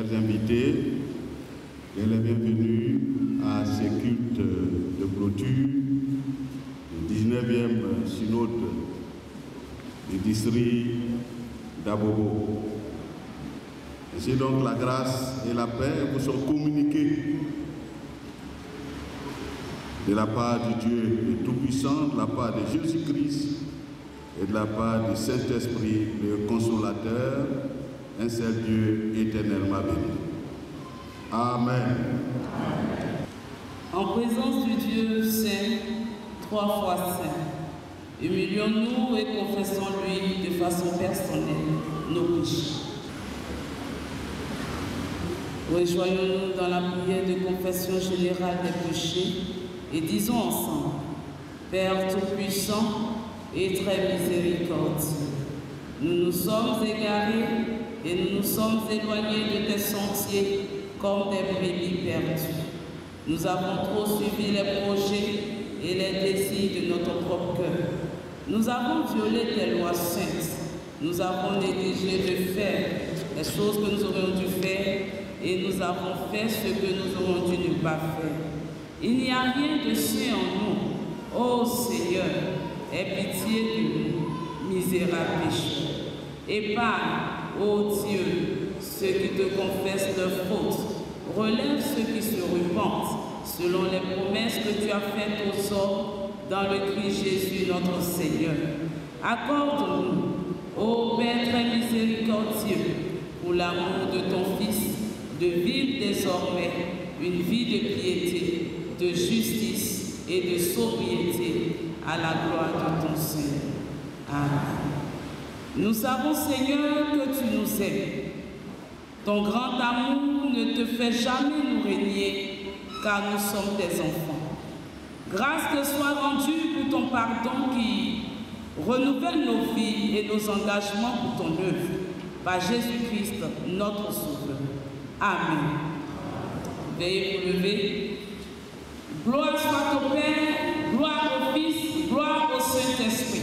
chers invités, et les bienvenus à ce culte de clôture du 19e synode du district d'Abobo. Ainsi donc la grâce et la paix vous sont communiquées de la part du Dieu le Tout-Puissant, de la part de Jésus-Christ et de la part du Saint-Esprit, le Consolateur, un seul Dieu éternellement béni. Amen. En présence du Dieu Saint, 3 fois Saint, humilions-nous et confessons-lui de façon personnelle nos péchés. Rejoignons-nous dans la prière de confession générale des péchés et disons ensemble: Père Tout-Puissant et très miséricordieux, nous nous sommes égarés et nous nous sommes éloignés de tes sentiers comme des brebis perdues. Nous avons trop suivi les projets et les désirs de notre propre cœur. Nous avons violé tes lois saintes. Nous avons négligé de faire les choses que nous aurions dû faire et nous avons fait ce que nous aurions dû ne pas faire. Il n'y a rien de saint en nous. Ô Seigneur, aie pitié de nous, misérables pécheurs. Épargne, ô Dieu, ceux qui te confessent leurs fautes. Relève ceux qui se repentent, selon les promesses que tu as faites aux hommes dans le Christ Jésus notre Seigneur. Accorde-nous, ô Père très miséricordieux, pour l'amour de ton Fils, de vivre désormais une vie de piété, de justice et de sobriété à la gloire de ton Seigneur. Amen. Nous savons, Seigneur, que tu nous aimes. Ton grand amour ne te fait jamais nous régner, car nous sommes tes enfants. Grâce te soit rendue pour ton pardon qui renouvelle nos vies et nos engagements pour ton œuvre, par Jésus-Christ, notre Sauveur. Amen. Veuillez vous lever. Gloire soit au Père, gloire au Fils, gloire au Saint-Esprit.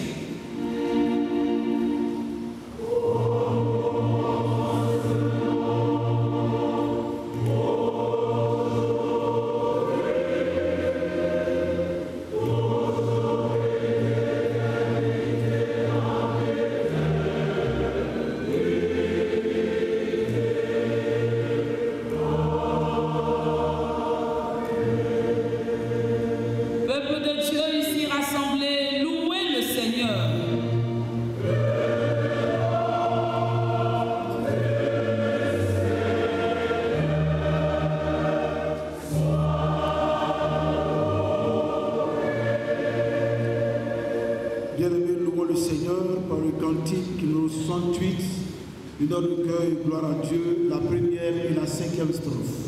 Notre recueil, gloire à Dieu, la première et la 5e strophe.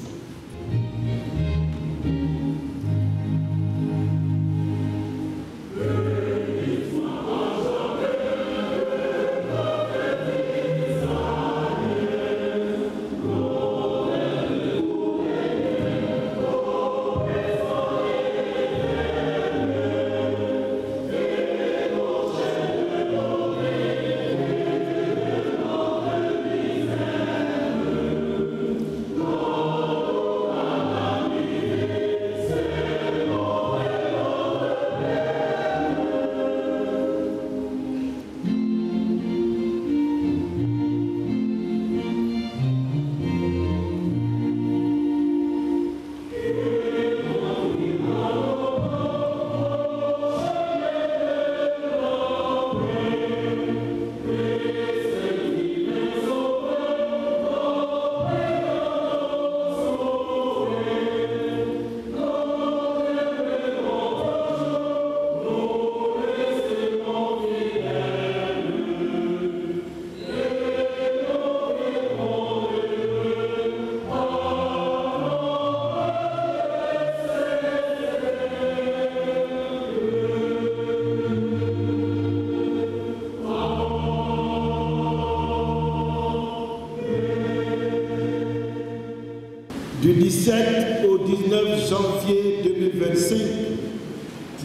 Du 17 au 19 janvier 2025,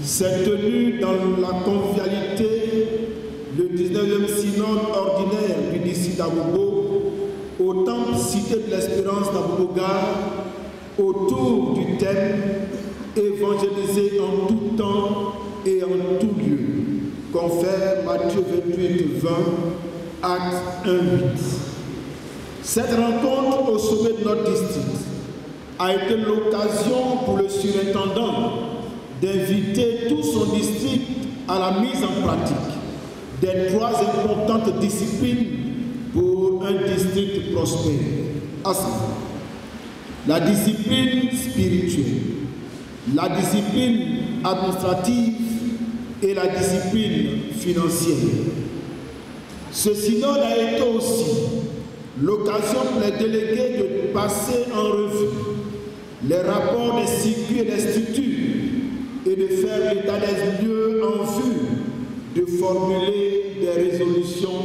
s'est tenu dans la convivialité le 19e synode ordinaire du district d'Abobo au temple Cité de l'Espérance d'Abou-Bogar autour du thème « Évangéliser en tout temps et en tout lieu ». Confère Matthieu 28, 20, acte 1, 8. Cette rencontre au sommet de notre district a été l'occasion pour le surintendant d'inviter tout son district à la mise en pratique des 3 importantes disciplines pour un district prospère, à savoir la discipline spirituelle, la discipline administrative et la discipline financière. Ce synode a été aussi l'occasion pour les délégués de passer en revue les rapports des circuits et des structures et de faire l'état des lieux en vue de formuler des résolutions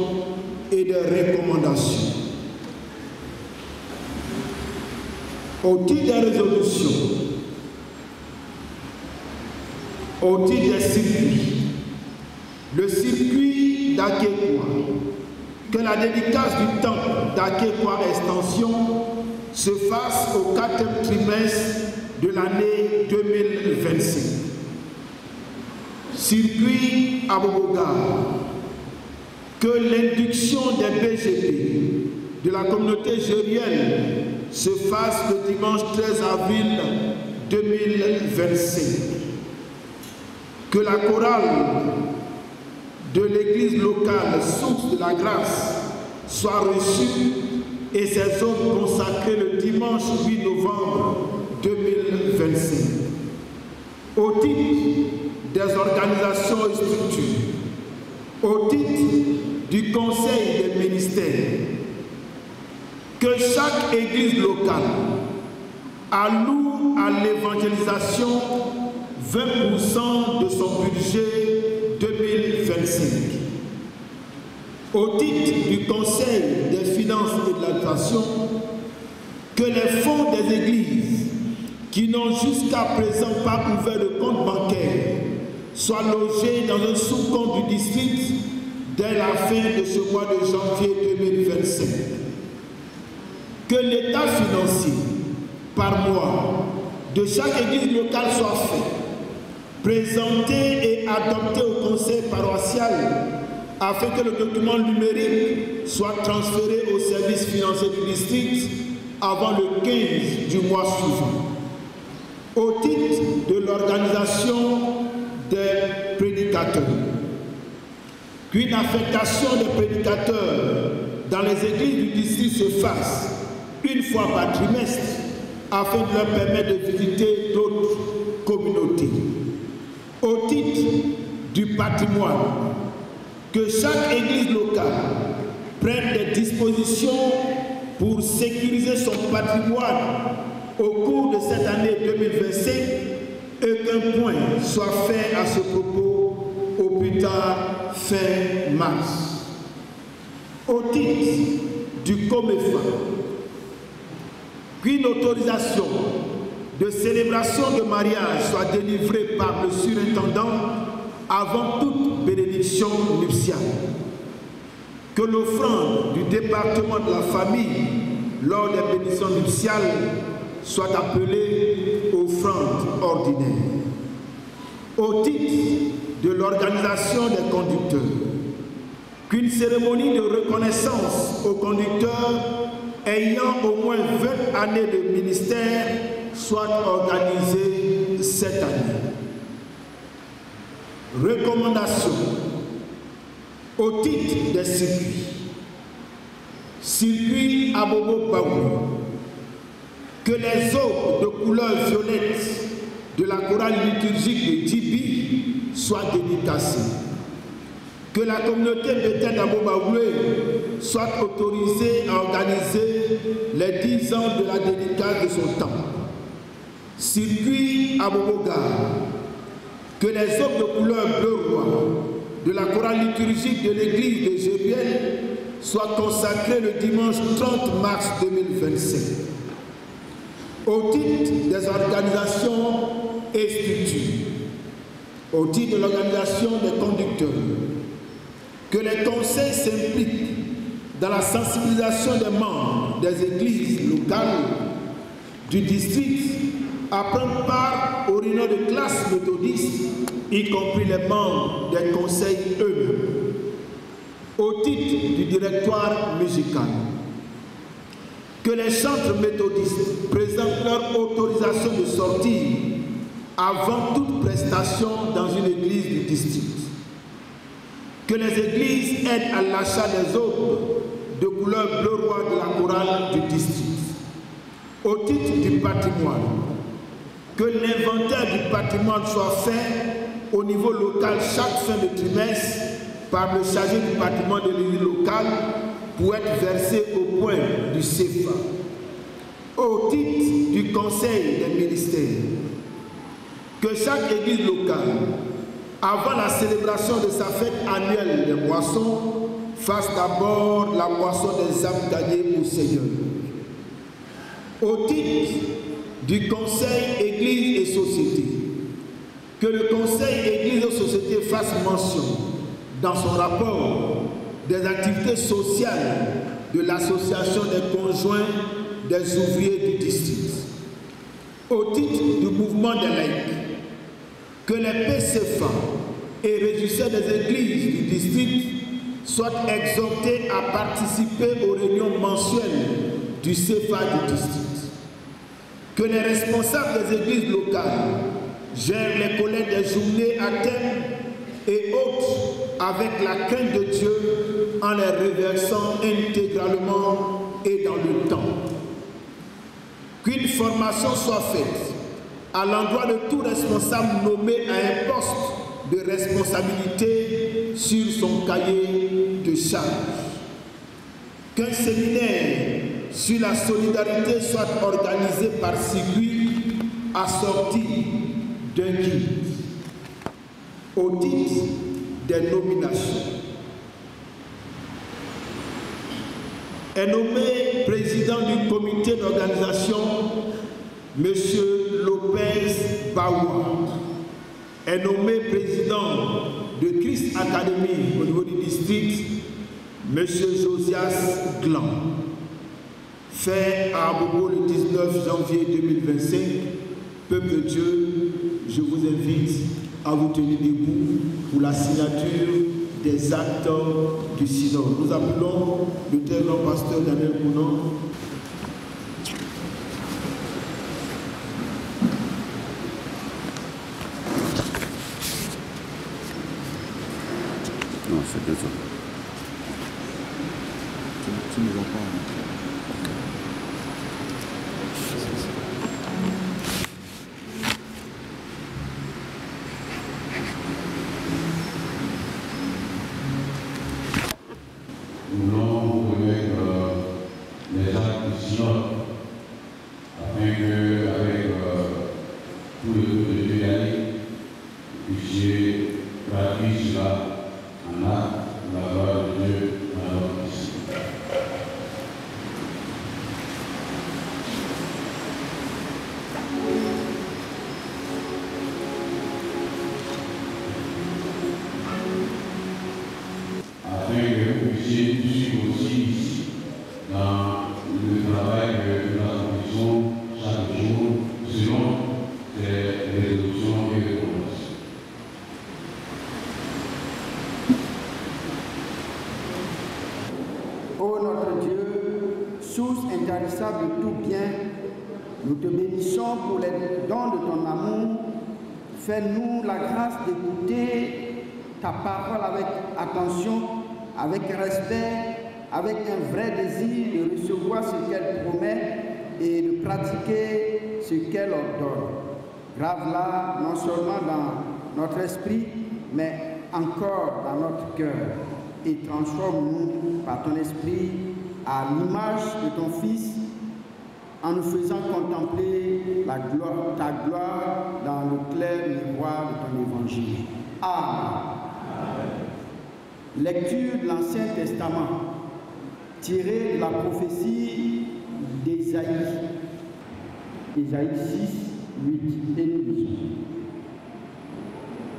et des recommandations. Au titre des résolutions, au titre des circuits, le circuit d'Akékwa, que la dédicace du temple d'Akékwa Extension se fasse au 4e trimestre de l'année 2025. Circuit Abou-Bogar, que l'induction des BGP de la communauté gérienne se fasse le dimanche 13 avril 2025. Que la chorale de l'église locale Source de la Grâce soit reçue et ses œuvres consacrées le dimanche 8 novembre 2025. Au titre des organisations et structures, au titre du conseil des ministères, que chaque église locale alloue à l'évangélisation 20% de son budget 2025. Au titre du Conseil des finances et de l'administration, que les fonds des églises qui n'ont jusqu'à présent pas ouvert de compte bancaire soient logés dans un sous-compte du district dès la fin de ce mois de janvier 2025. Que l'état financier par mois de chaque église locale soit fait, présenté et adopté au conseil paroissial afin que le document numérique soit transféré au service financier du district avant le 15 du mois suivant. Au titre de l'organisation des prédicateurs, qu'une affectation des prédicateurs dans les églises du district se fasse une fois par trimestre afin de leur permettre de visiter d'autres communautés. Au titre du patrimoine, que chaque église locale prenne des dispositions pour sécuriser son patrimoine au cours de cette année 2025 et qu'un point soit fait à ce propos au plus tard fin mars. Au titre du COMEFA, qu'une autorisation de célébration de mariage soit délivrée par le surintendant avant toute bénédiction nuptiale. Que l'offrande du département de la famille lors des bénédictions nuptiales soit appelée offrande ordinaire. Au titre de l'organisation des conducteurs, qu'une cérémonie de reconnaissance aux conducteurs ayant au moins 20 années de ministère soit organisée cette année. Recommandations au titre des circuits. Circuit Abobo-Baoulou. Que les aubes de couleur violette de la chorale liturgique de Djibi soient dédicacées. Que la communauté Bethel d'Abo-Baoulé soit autorisée à organiser les 10 ans de la dédicace de son temps. Circuit Abou-Bogar. Que les aubes de couleur bleu-roi de la chorale liturgique de l'église de Gébiel soient consacrées le dimanche 30 mars 2025. Au titre des organisations et structures, au titre de l'organisation des conducteurs, que les conseils s'impliquent dans la sensibilisation des membres des églises locales du district à prendre part aux réunions de classe méthodistes, y compris les membres des conseils eux-mêmes, au titre du directoire musical. Que les chantres méthodistes présentent leur autorisation de sortie avant toute prestation dans une église du district. Que les églises aident à l'achat des aubes de couleur bleu roi de la chorale du district. Au titre du patrimoine, que l'inventaire du patrimoine soit fait au niveau local chaque fin de trimestre par le chargé du patrimoine de l'église locale pour être versé au point du CFA. Au titre du conseil des ministères, que chaque église locale, avant la célébration de sa fête annuelle des moissons, fasse d'abord la moisson des âmes gagnées au Seigneur. Au titre du conseil Église et Société, que le conseil Église et Société fasse mention dans son rapport des activités sociales de l'association des conjoints des ouvriers du district. Au titre du mouvement des laïcs, que les PCFA et régisseurs des églises du district soient exhortés à participer aux réunions mensuelles du CFA du district. Que les responsables des églises locales gèrent les collectes des journées à thème et autres avec la crainte de Dieu en les reversant intégralement et dans le temps. Qu'une formation soit faite à l'endroit de tout responsable nommé à un poste de responsabilité sur son cahier de charge. Qu'un séminaire sur la solidarité soit organisé par circuit assorti d'un guide. Au titre des nominations, est nommé président du comité d'organisation M. Lopez Baoua. Est nommé président de Christ Academy au niveau du district M. Josias Glan. Fait à Abobo le 19 janvier 2025, peuple de Dieu, je vous invite à vous tenir debout pour la signature des actes du synode. Nous appelons le très grand pasteur Daniel Kounan. Non, c'est deux autres. Tu ne vois pas. Nous voulons remettre les actes du synode afin que, avec tout le groupe de Dieu d'année, vous puissiez traduire cela en acte de la gloire de Dieu dans notre vie. Afin que vous puissiez suivre aussi ici dans le travail que nous accomplissons chaque jour selon les résolutions et les promesses. Ô notre Dieu, source intarissable de tout bien, nous te bénissons pour les dons de ton amour. Fais-nous la grâce d'écouter ta parole avec attention, avec respect, avec un vrai désir de recevoir ce qu'elle promet et de pratiquer ce qu'elle ordonne. Grave-la non seulement dans notre esprit, mais encore dans notre cœur. Et transforme-nous par ton esprit à l'image de ton Fils, en nous faisant contempler ta gloire dans le clair miroir de ton évangile. Amen. Lecture de l'Ancien Testament, tirée de la prophétie d'Ésaïe. Ésaïe 6, 8, et nous lisons.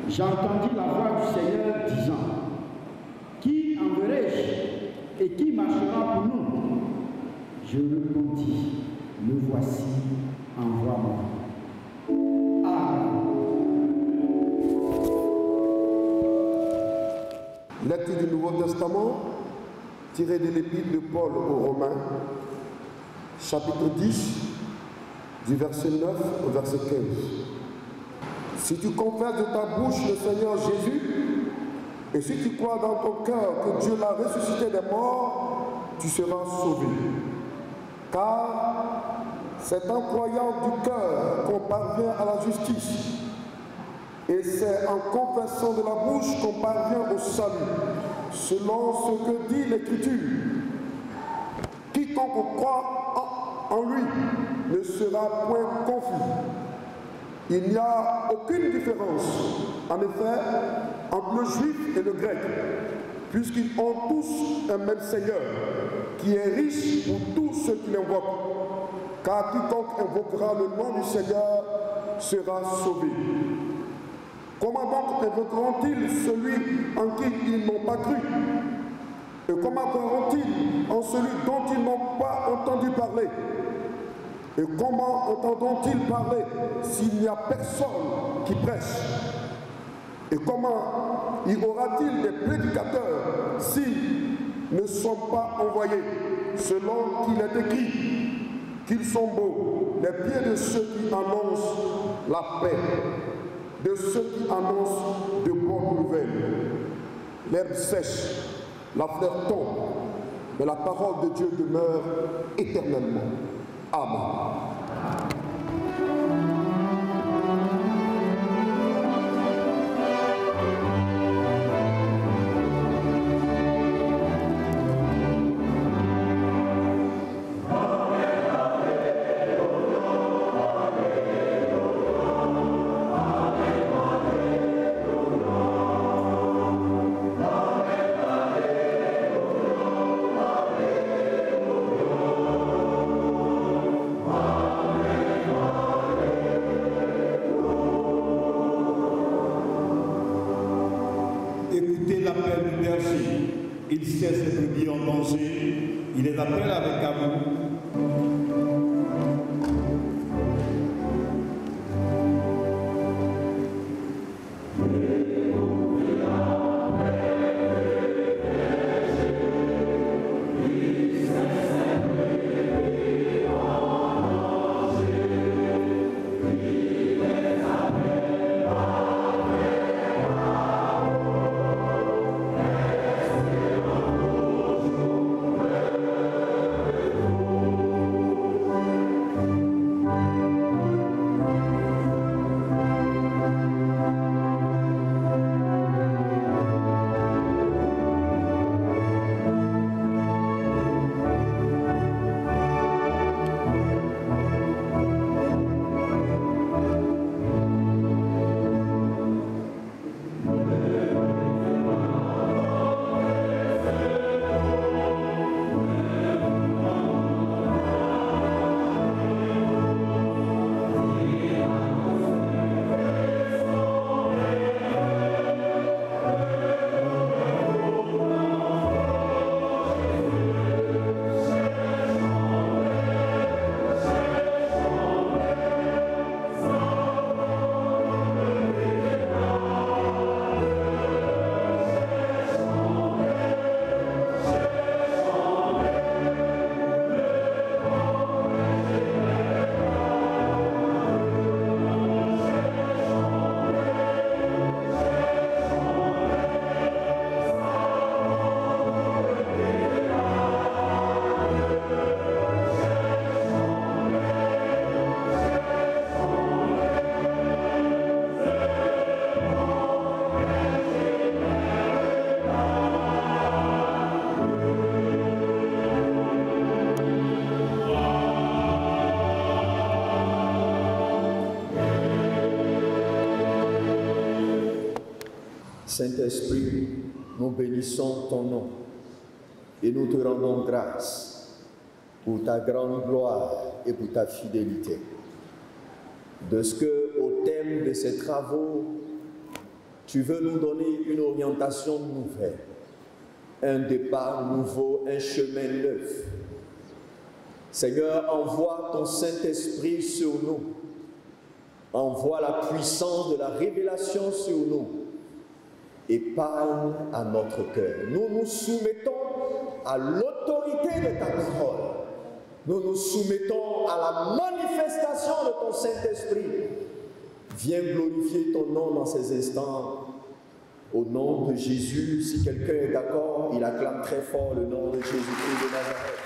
J'entendis la voix du Seigneur disant: Qui enverrai-je et qui marchera pour nous? Je répondis, le voici, envoie-moi. Amen. Lecture du Nouveau Testament, tirée de l'Épître de Paul aux Romains, chapitre 10, du verset 9 au verset 15. Si tu confesses de ta bouche le Seigneur Jésus, et si tu crois dans ton cœur que Dieu l'a ressuscité des morts, tu seras sauvé. Car c'est en croyant du cœur qu'on parvient à la justice, et c'est en confessant de la bouche qu'on parvient au salut, selon ce que dit l'Écriture. Quiconque croit en lui ne sera point confus. Il n'y a aucune différence, en effet, entre le juif et le grec, puisqu'ils ont tous un même Seigneur, qui est riche pour tous ceux qui l'invoquent. Car quiconque invoquera le nom du Seigneur sera sauvé. Comment donc invoqueront-ils celui en qui ils n'ont pas cru? Et comment croiront-ils en celui dont ils n'ont pas entendu parler? Et comment entendront-ils parler s'il n'y a personne qui prêche? Et comment y aura-t-il des prédicateurs s'ils ne sont pas envoyés? Selon qu'il est écrit qu'ils sont beaux, les pieds de ceux qui annoncent la paix, de ceux qui annoncent de bonnes nouvelles. L'herbe sèche, la fleur tombe, mais la parole de Dieu demeure éternellement. Amen. Il sait ses brebis en danger, il les appelle avec amour. Saint-Esprit, nous bénissons ton nom et nous te rendons grâce pour ta grande gloire et pour ta fidélité. De ce que, au thème de ces travaux, tu veux nous donner une orientation nouvelle, un départ nouveau, un chemin neuf. Seigneur, envoie ton Saint-Esprit sur nous. Envoie la puissance de la révélation sur nous et parle à notre cœur. Nous nous soumettons à l'autorité de ta parole. Nous nous soumettons à la manifestation de ton Saint-Esprit. Viens glorifier ton nom dans ces instants. Au nom de Jésus, si quelqu'un est d'accord, il acclame très fort le nom de Jésus-Christ de Nazareth.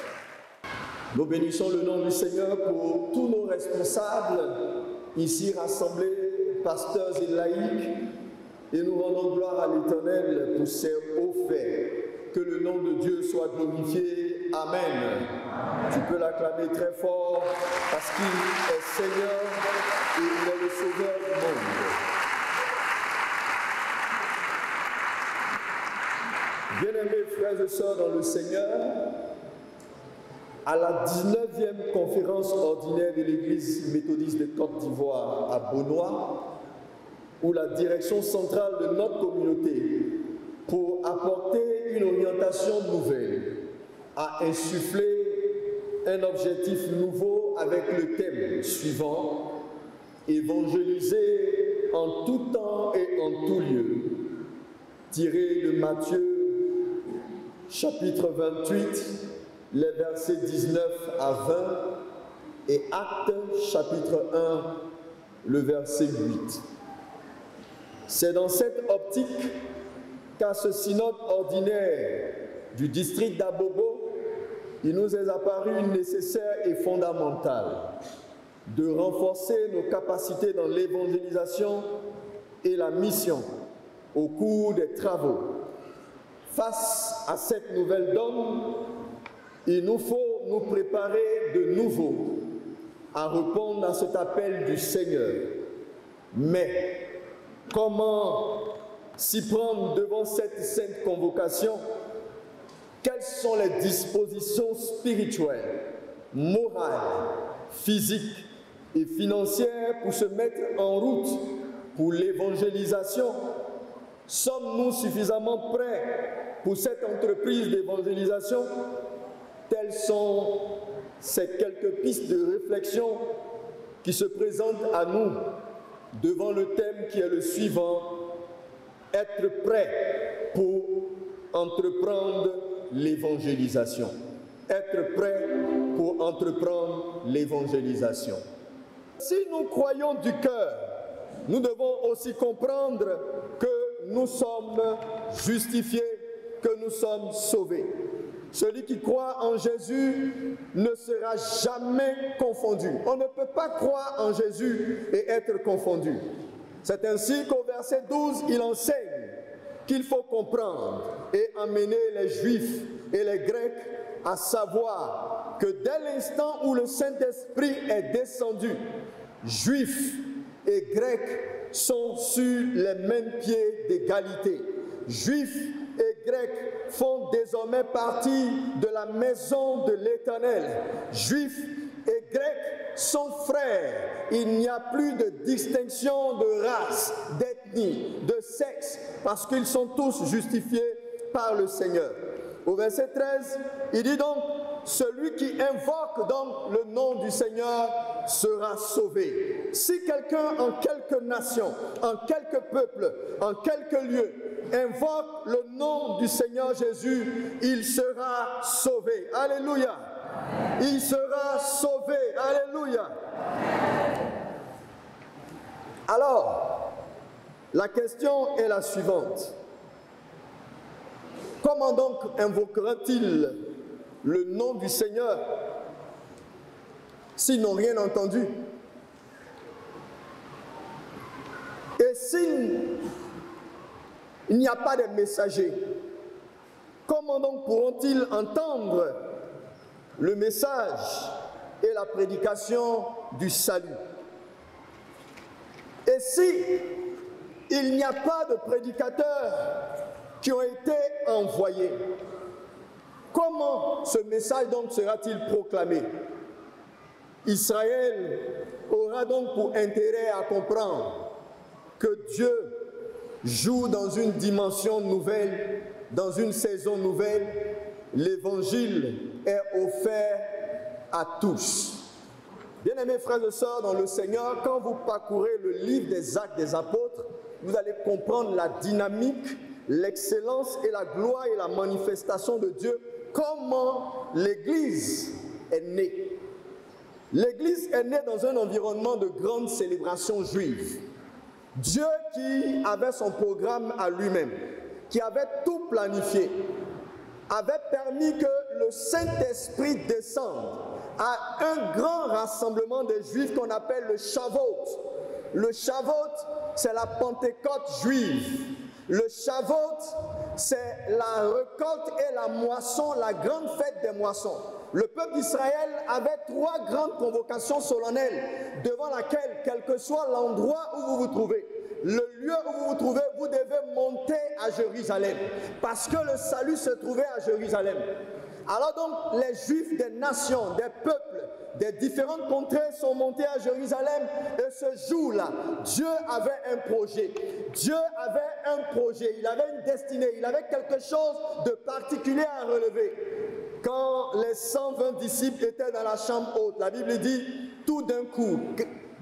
Nous bénissons le nom du Seigneur pour tous nos responsables ici rassemblés, pasteurs et laïcs, et nous rendons gloire à l'Éternel pour ces hauts faits. Que le nom de Dieu soit glorifié. Amen. Tu peux l'acclamer très fort parce qu'il est Seigneur et il est le Sauveur du monde. Bien-aimés frères et sœurs dans le Seigneur, à la 19e conférence ordinaire de l'Église méthodiste de Côte d'Ivoire à Beaunois, où la direction centrale de notre communauté, pour apporter une orientation nouvelle, a insufflé un objectif nouveau avec le thème suivant: évangéliser en tout temps et en tout lieu, tiré de Matthieu chapitre 28, les versets 19 à 20, et Actes chapitre 1, le verset 8. C'est dans cette optique qu'à ce synode ordinaire du district d'Abobo, il nous est apparu nécessaire et fondamental de renforcer nos capacités dans l'évangélisation et la mission au cours des travaux. Face à cette nouvelle donne, il nous faut nous préparer de nouveau à répondre à cet appel du Seigneur. Mais comment s'y prendre devant cette sainte convocation? Quelles sont les dispositions spirituelles, morales, physiques et financières pour se mettre en route pour l'évangélisation? Sommes-nous suffisamment prêts pour cette entreprise d'évangélisation? Telles sont ces quelques pistes de réflexion qui se présentent à nous devant le thème qui est le suivant: être prêt pour entreprendre l'évangélisation. Être prêt pour entreprendre l'évangélisation. Si nous croyons du cœur, nous devons aussi comprendre que nous sommes justifiés, que nous sommes sauvés. Celui qui croit en Jésus ne sera jamais confondu. On ne peut pas croire en Jésus et être confondu. C'est ainsi qu'au verset 12, il enseigne qu'il faut comprendre et amener les Juifs et les Grecs à savoir que dès l'instant où le Saint-Esprit est descendu, Juifs et Grecs sont sur les mêmes pieds d'égalité. Juifs et Grecs font désormais partie de la maison de l'Éternel. Juifs et Grecs sont frères. Il n'y a plus de distinction de race, d'ethnie, de sexe, parce qu'ils sont tous justifiés par le Seigneur. Au verset 13, il dit donc: celui qui invoque donc le nom du Seigneur sera sauvé. Si quelqu'un en quelque nation, en quelque peuple, en quelque lieu, invoque le nom du Seigneur Jésus, il sera sauvé. Alléluia. Il sera sauvé. Alléluia. Alors, la question est la suivante. Comment donc invoquera-t-il le nom du Seigneur s'ils n'ont rien entendu? Et s'il n'y a pas de messagers, comment donc pourront-ils entendre le message et la prédication du salut? Et si il n'y a pas de prédicateurs qui ont été envoyés, comment ce message donc sera-t-il proclamé? Israël aura donc pour intérêt à comprendre que Dieu joue dans une dimension nouvelle dans une saison nouvelle, l'évangile est offert à tous. Bien-aimés frères et sœurs dans le Seigneur, quand vous parcourez le livre des Actes des Apôtres, vous allez comprendre la dynamique, l'excellence et la gloire et la manifestation de Dieu, comment l'Église est née. L'Église est née dans un environnement de grande célébration juive. Dieu qui avait son programme à lui-même, qui avait tout planifié, avait permis que le Saint-Esprit descende à un grand rassemblement des Juifs qu'on appelle le Shavuot. Le Shavuot, c'est la Pentecôte juive. Le Shavuot, c'est la récolte et la moisson, la grande fête des moissons. Le peuple d'Israël avait 3 grandes convocations solennelles devant laquelle, quel que soit l'endroit où vous vous trouvez, le lieu où vous vous trouvez, vous devez monter à Jérusalem, parce que le salut se trouvait à Jérusalem. Alors donc, les Juifs des nations, des peuples, des différentes contrées sont montés à Jérusalem, et ce jour-là, Dieu avait un projet. Dieu avait un projet, il avait une destinée, il avait quelque chose de particulier à relever. Quand les 120 disciples étaient dans la chambre haute, la Bible dit, tout d'un coup,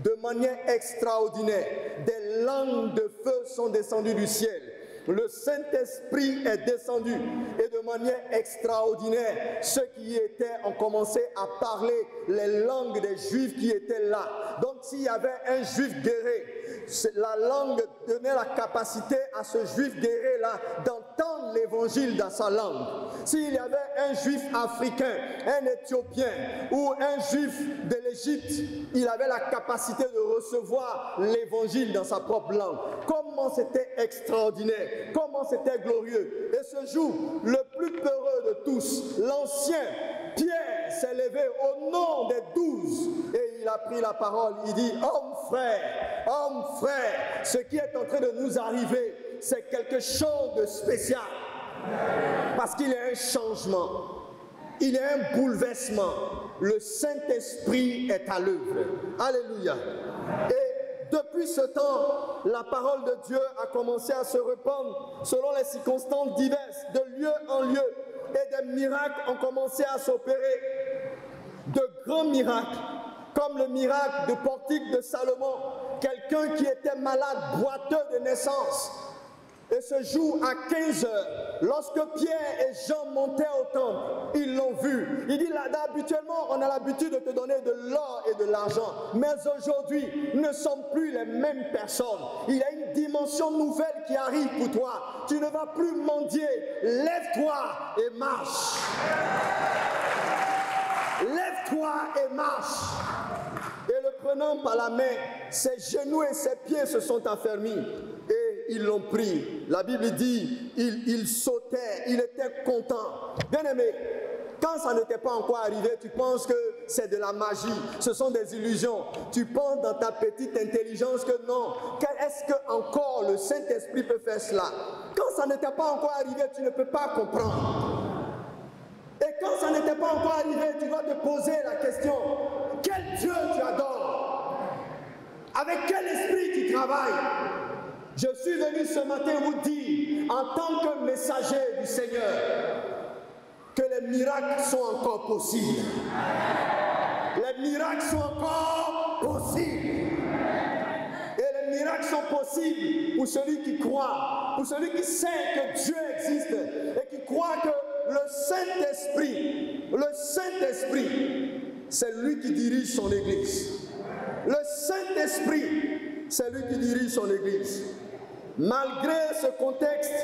de manière extraordinaire, des langues de feu sont descendues du ciel. Le Saint-Esprit est descendu et de manière extraordinaire, ceux qui étaient ont commencé à parler les langues des Juifs qui étaient là. Donc s'il y avait un Juif guéri, la langue donnait la capacité à ce Juif guéri là d'entendre l'évangile dans sa langue. S'il y avait un Juif africain, un Éthiopien ou un Juif de l'Égypte, il avait la capacité de recevoir l'évangile dans sa propre langue. Comment c'était extraordinaire! Comment c'était glorieux. Et ce jour, le plus peureux de tous, l'ancien Pierre, s'est levé au nom des 12 et il a pris la parole. Il dit, homme frère, ce qui est en train de nous arriver, c'est quelque chose de spécial. Parce qu'il y a un changement, il y a un bouleversement. Le Saint-Esprit est à l'œuvre. Alléluia. Et depuis ce temps, la parole de Dieu a commencé à se répandre selon les circonstances diverses, de lieu en lieu, et des miracles ont commencé à s'opérer. De grands miracles, comme le miracle du portique de Salomon, quelqu'un qui était malade, boiteux de naissance. Et ce jour, à 15 heures, lorsque Pierre et Jean montaient au temple, ils l'ont vu. Il dit, là, habituellement, on a l'habitude de te donner de l'or et de l'argent. Mais aujourd'hui, nous ne sommes plus les mêmes personnes. Il y a une dimension nouvelle qui arrive pour toi. Tu ne vas plus mendier. Lève-toi et marche. Lève-toi et marche. Et le prenant par la main, ses genoux et ses pieds se sont affermis. Et ils l'ont pris. La Bible dit, il sautait, il était content. Bien-aimé, quand ça n'était pas encore arrivé, tu penses que c'est de la magie, ce sont des illusions. Tu penses dans ta petite intelligence que non. Est-ce que encore le Saint-Esprit peut faire cela? Quand ça n'était pas encore arrivé, tu ne peux pas comprendre. Et quand ça n'était pas encore arrivé, tu vas te poser la question, quel Dieu tu adores? Avec quel esprit tu travailles? Je suis venu ce matin vous dire, en tant que messager du Seigneur, que les miracles sont encore possibles. Les miracles sont encore possibles. Et les miracles sont possibles pour celui qui croit, pour celui qui sait que Dieu existe et qui croit que le Saint-Esprit, c'est lui qui dirige son Église. Le Saint-Esprit, c'est lui qui dirige son Église. Malgré ce contexte,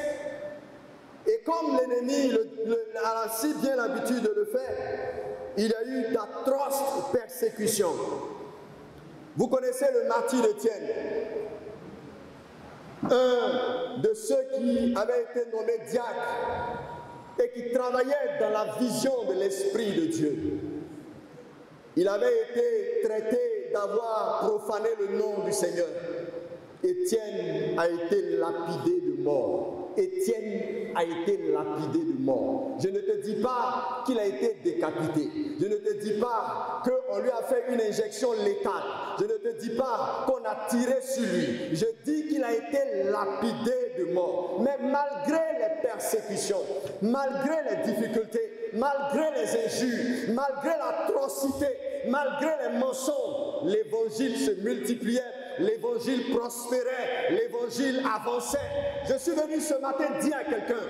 et comme l'ennemi a si bien l'habitude de le faire, il y a eu d'atroces persécutions. Vous connaissez le martyr d'Étienne, un de ceux qui avait été nommé diacre et qui travaillait dans la vision de l'Esprit de Dieu. Il avait été traité d'avoir profané le nom du Seigneur. Étienne a été lapidé de mort. Étienne a été lapidé de mort. Je ne te dis pas qu'il a été décapité. Je ne te dis pas qu'on lui a fait une injection létale. Je ne te dis pas qu'on a tiré sur lui. Je dis qu'il a été lapidé de mort. Mais malgré les persécutions, malgré les difficultés, malgré les injures, malgré l'atrocité, malgré les mensonges, l'évangile se multipliait, l'évangile prospérait, l'évangile avançait. Je suis venu ce matin dire à quelqu'un,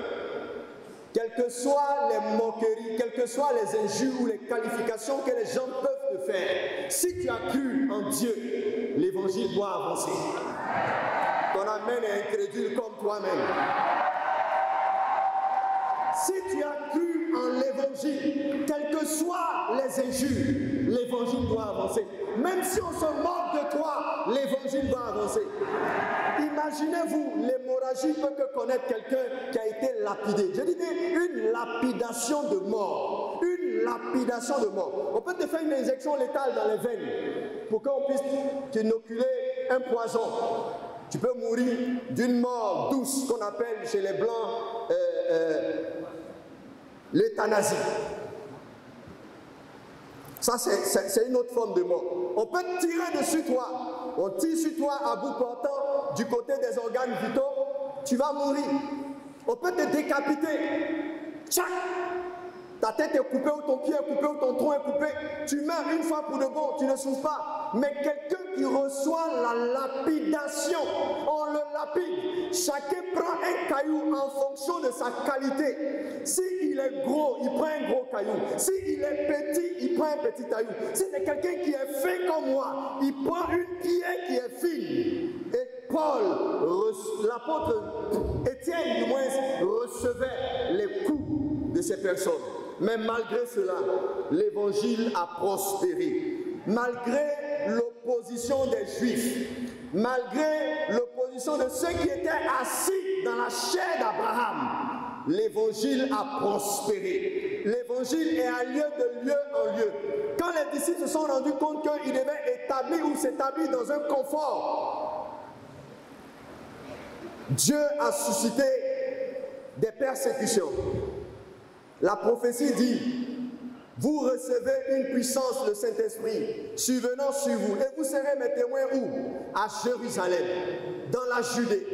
quelles que soient les moqueries, quelles que soient les injures ou les qualifications que les gens peuvent te faire, si tu as cru en Dieu, l'évangile doit avancer. Ton amen est incrédule comme toi-même. Si tu as cru en l'évangile, quelles que soient les injures, l'évangile doit avancer. Même si on se moque de toi, l'évangile doit avancer. Imaginez-vous l'hémorragie que connaître quelqu'un qui a été lapidé. Je dis une lapidation de mort. Une lapidation de mort. On peut te faire une injection létale dans les veines pour qu'on puisse t'inoculer un poison. Tu peux mourir d'une mort douce qu'on appelle chez les Blancs l'euthanasie. Ça, c'est une autre forme de mort. On peut tirer dessus toi. On tire sur toi à bout portant du côté des organes vitaux. Tu vas mourir. On peut te décapiter. Tchac! Ta tête est coupée ou ton pied est coupé ou ton tronc est coupé. Tu meurs une fois pour de bon, tu ne souffres pas. Mais quelqu'un qui reçoit la lapidation, on le lapide. Chacun prend un caillou en fonction de sa qualité. S'il est gros, il prend un gros caillou. S'il est petit, il prend un petit caillou. Si c'est quelqu'un qui est fin comme moi, il prend une pierre qui est fine. Et Paul, l'apôtre Étienne du moins, recevait les coups de ces personnes. Mais malgré cela, l'évangile a prospéré. Malgré l'opposition des Juifs, malgré l'opposition de ceux qui étaient assis dans la chair d'Abraham, l'évangile a prospéré. L'évangile est allé de lieu en lieu. Quand les disciples se sont rendus compte qu'ils devaient établir ou s'établir dans un confort, Dieu a suscité des persécutions. La prophétie dit, vous recevez une puissance, le Saint-Esprit, survenant sur vous, et vous serez mes témoins où? À Jérusalem, dans la Judée.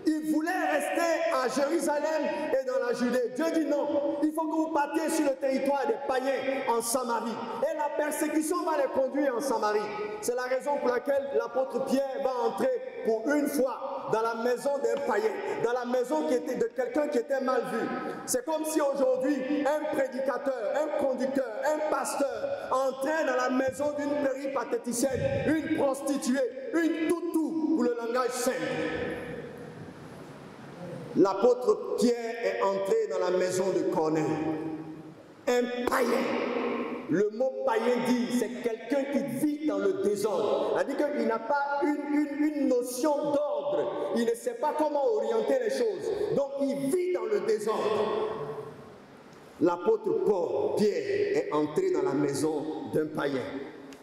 Ils voulaient rester à Jérusalem et dans la Judée. Dieu dit non, il faut que vous partiez sur le territoire des païens en Samarie. Et la persécution va les conduire en Samarie. C'est la raison pour laquelle l'apôtre Pierre va entrer pour une fois dans la maison d'un païen, dans la maison de quelqu'un qui était mal vu. C'est comme si aujourd'hui un prédicateur, un conducteur, un pasteur entrait dans la maison d'une péripatéticienne, une prostituée, une toutou pour le langage simple. L'apôtre Pierre est entré dans la maison de Corneille. Un païen. Le mot païen dit, c'est quelqu'un qui vit dans le désordre. C'est-à-dire qu'il n'a pas une notion d'ordre. Il ne sait pas comment orienter les choses. Donc il vit dans le désordre. L'apôtre Pierre est entré dans la maison d'un païen.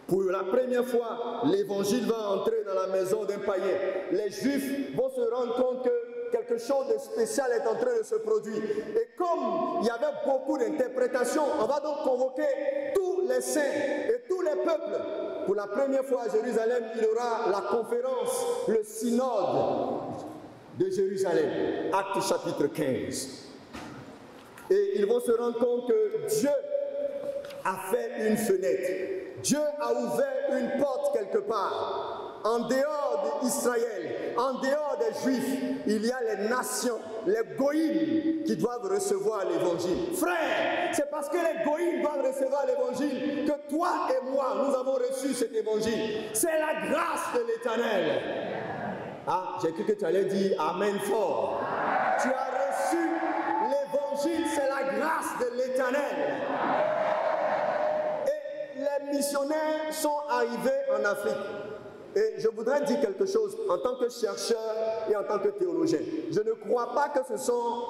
Pour la première fois, l'évangile va entrer dans la maison d'un païen. Les Juifs vont se rendre compte que quelque chose de spécial est en train de se produire. Et comme il y avait beaucoup d'interprétations, on va donc convoquer tous les saints et tous les peuples. Pour la première fois à Jérusalem, il y aura la conférence, le synode de Jérusalem, Actes chapitre 15. Et ils vont se rendre compte que Dieu a fait une fenêtre. Dieu a ouvert une porte quelque part. En dehors d'Israël, en dehors des Juifs, il y a les nations, les goïms qui doivent recevoir l'évangile. Frère, c'est parce que les goïms doivent recevoir l'évangile que toi et moi, nous avons reçu cet évangile. C'est la grâce de l'Éternel. Ah, j'ai cru que tu allais dire Amen fort. Tu as reçu l'évangile, c'est la grâce de l'Éternel. Et les missionnaires sont arrivés en Afrique. Et je voudrais dire quelque chose en tant que chercheur et en tant que théologien. Je ne crois pas que ce sont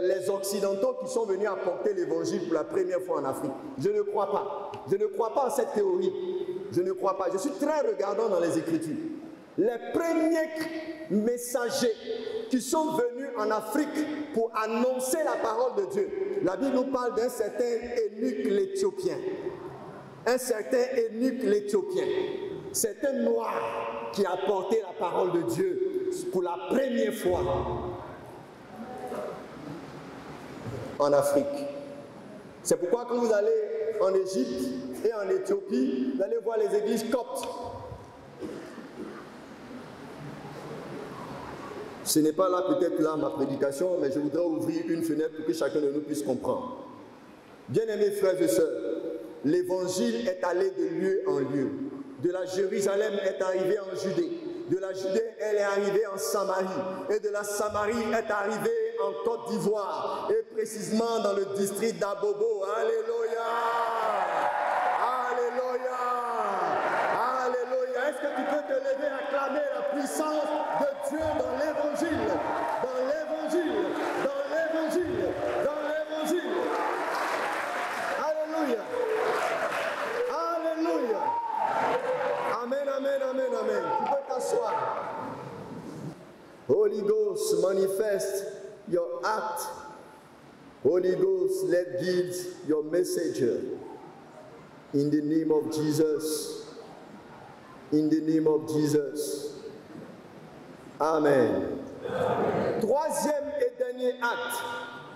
les Occidentaux qui sont venus apporter l'évangile pour la première fois en Afrique. Je ne crois pas. Je ne crois pas en cette théorie. Je ne crois pas. Je suis très regardant dans les Écritures. Les premiers messagers qui sont venus en Afrique pour annoncer la parole de Dieu, la Bible nous parle d'un certain eunuque l'Éthiopien. Un certain eunuque l'Éthiopien. C'est un noir qui a porté la parole de Dieu pour la première fois en Afrique. C'est pourquoi quand vous allez en Égypte et en Éthiopie, vous allez voir les églises coptes. Ce n'est pas là peut-être là ma prédication, mais je voudrais ouvrir une fenêtre pour que chacun de nous puisse comprendre. Bien-aimés frères et sœurs, l'évangile est allé de lieu en lieu. De la Jérusalem est arrivé en Judée. De la Judée, elle est arrivée en Samarie. Et de la Samarie est arrivée en Côte d'Ivoire. Et précisément dans le district d'Abobo. Alléluia! Alléluia! Alléluia! Est-ce que tu peux te lever et acclamer la puissance de Dieu dans l'évangile? Dans l'évangile! Dans l'évangile! Dans l'évangile! Alléluia! Alléluia! Amen, amen, amen, amen. Tu peux t'asseoir. Holy Ghost, manifest your act. Holy Ghost, let guide your messenger. In the name of Jesus. In the name of Jesus. Amen. Troisième et dernier acte.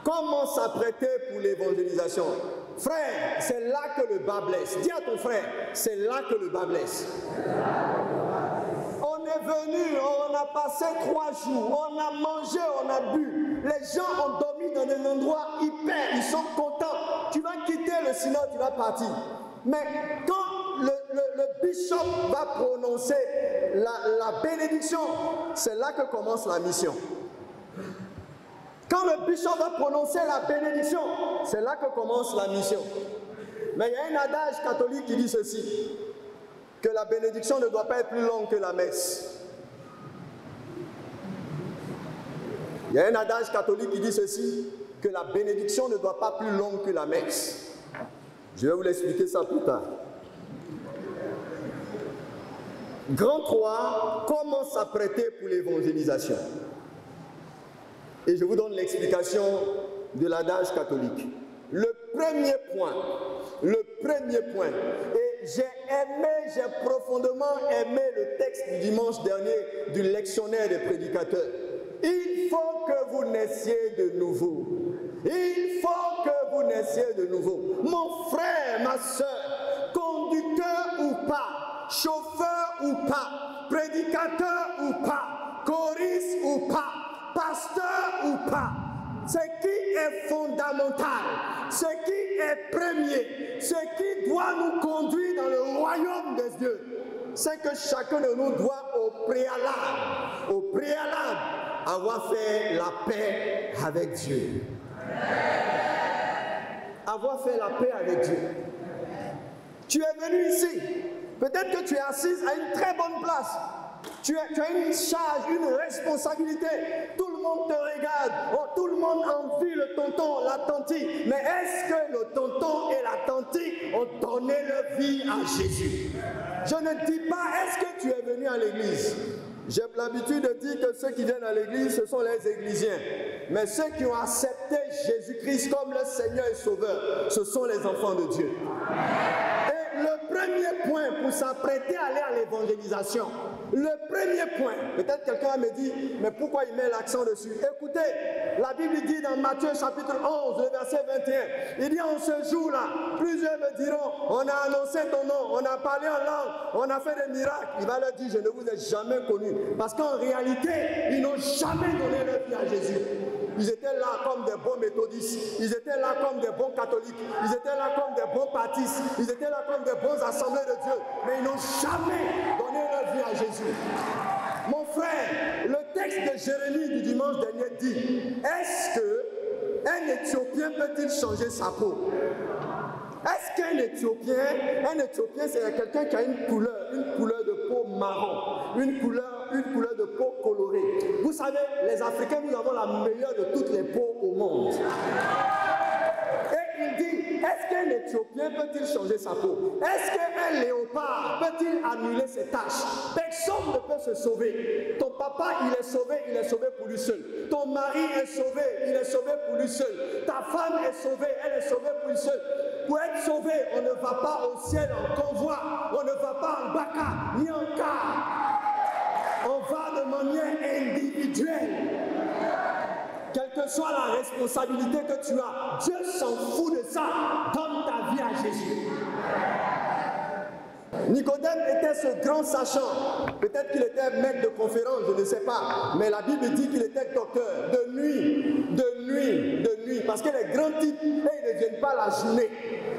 Comment s'apprêter pour l'évangélisation? Frère, c'est là que le bas blesse. Dis à ton frère, c'est là que le bas blesse. On est venu, on a passé 3 jours, on a mangé, on a bu. Les gens ont dormi dans des endroits hyper, ils sont contents. Tu vas quitter le synode, tu vas partir. Mais quand le bishop va prononcer la bénédiction, c'est là que commence la mission. Quand le bishop va prononcer la bénédiction, c'est là que commence la mission. Mais il y a un adage catholique qui dit ceci, que la bénédiction ne doit pas être plus longue que la messe. Il y a un adage catholique qui dit ceci, que la bénédiction ne doit pas plus longue que la messe. Je vais vous l'expliquer ça plus tard. Grand 3, comment s'apprêter pour l'évangélisation? Et je vous donne l'explication de l'adage catholique. Le premier point, et j'ai profondément aimé le texte du dimanche dernier du lectionnaire des prédicateurs. Il faut que vous naissiez de nouveau. Il faut que vous naissiez de nouveau. Mon frère, ma soeur, conducteur ou pas, chauffeur ou pas, prédicateur ou pas, choriste ou pas, pasteur ou pas, ce qui est fondamental, ce qui est premier, ce qui doit nous conduire dans le royaume des dieux, c'est que chacun de nous doit au préalable, avoir fait la paix avec Dieu. Avoir fait la paix avec Dieu. Tu es venu ici, peut-être que tu es assise à une très bonne place. Tu as une charge, une responsabilité. Tout le monde te regarde. Oh, tout le monde envie le tonton, la tantine. Mais est-ce que le tonton et la tantine ont donné leur vie à Jésus? Je ne dis pas, est-ce que tu es venu à l'église? J'ai l'habitude de dire que ceux qui viennent à l'église, ce sont les églisiens. Mais ceux qui ont accepté Jésus-Christ comme le Seigneur et Sauveur, ce sont les enfants de Dieu. Et le premier point pour s'apprêter à aller à l'évangélisation, le premier point, peut-être quelqu'un me dit, mais pourquoi il met l'accent dessus? Écoutez, la Bible dit dans Matthieu chapitre 11, le verset 21, il dit en ce jour-là, plusieurs me diront, on a annoncé ton nom, on a parlé en langue, on a fait des miracles. Il va leur dire, je ne vous ai jamais connu. Parce qu'en réalité, ils n'ont jamais donné leur vie à Jésus. Ils étaient là comme des bons méthodistes, ils étaient là comme des bons catholiques, ils étaient là comme des bons baptistes, ils étaient là comme des bons assemblées de Dieu, mais ils n'ont jamais donné leur vie à Jésus. Mon frère, le texte de Jérémie du dimanche dernier dit, est-ce qu'un Éthiopien peut-il changer sa peau? Est-ce qu'un Éthiopien c'est quelqu'un qui a une couleur de peau marron, une couleur de peau colorée. Vous savez, les Africains, nous avons la meilleure de toutes les peaux au monde. Et il dit, est-ce qu'un Éthiopien peut-il changer sa peau? Est-ce qu'un léopard peut-il annuler ses tâches? Personne ne peut se sauver. Ton papa, il est sauvé pour lui seul. Ton mari est sauvé, il est sauvé pour lui seul. Ta femme est sauvée, elle est sauvée pour lui seul. pour être sauvé, on ne va pas au ciel en convoi, on ne va pas en baka ni en car. On va de manière individuelle. Quelle que soit la responsabilité que tu as, Dieu s'en fout de ça. Donne ta vie à Jésus. Nicodème était ce grand sachant. Peut-être qu'il était maître de conférence, je ne sais pas. Mais la Bible dit qu'il était docteur de nuit, de nuit, de nuit. Parce que les grands titres, ils ne viennent pas la journée.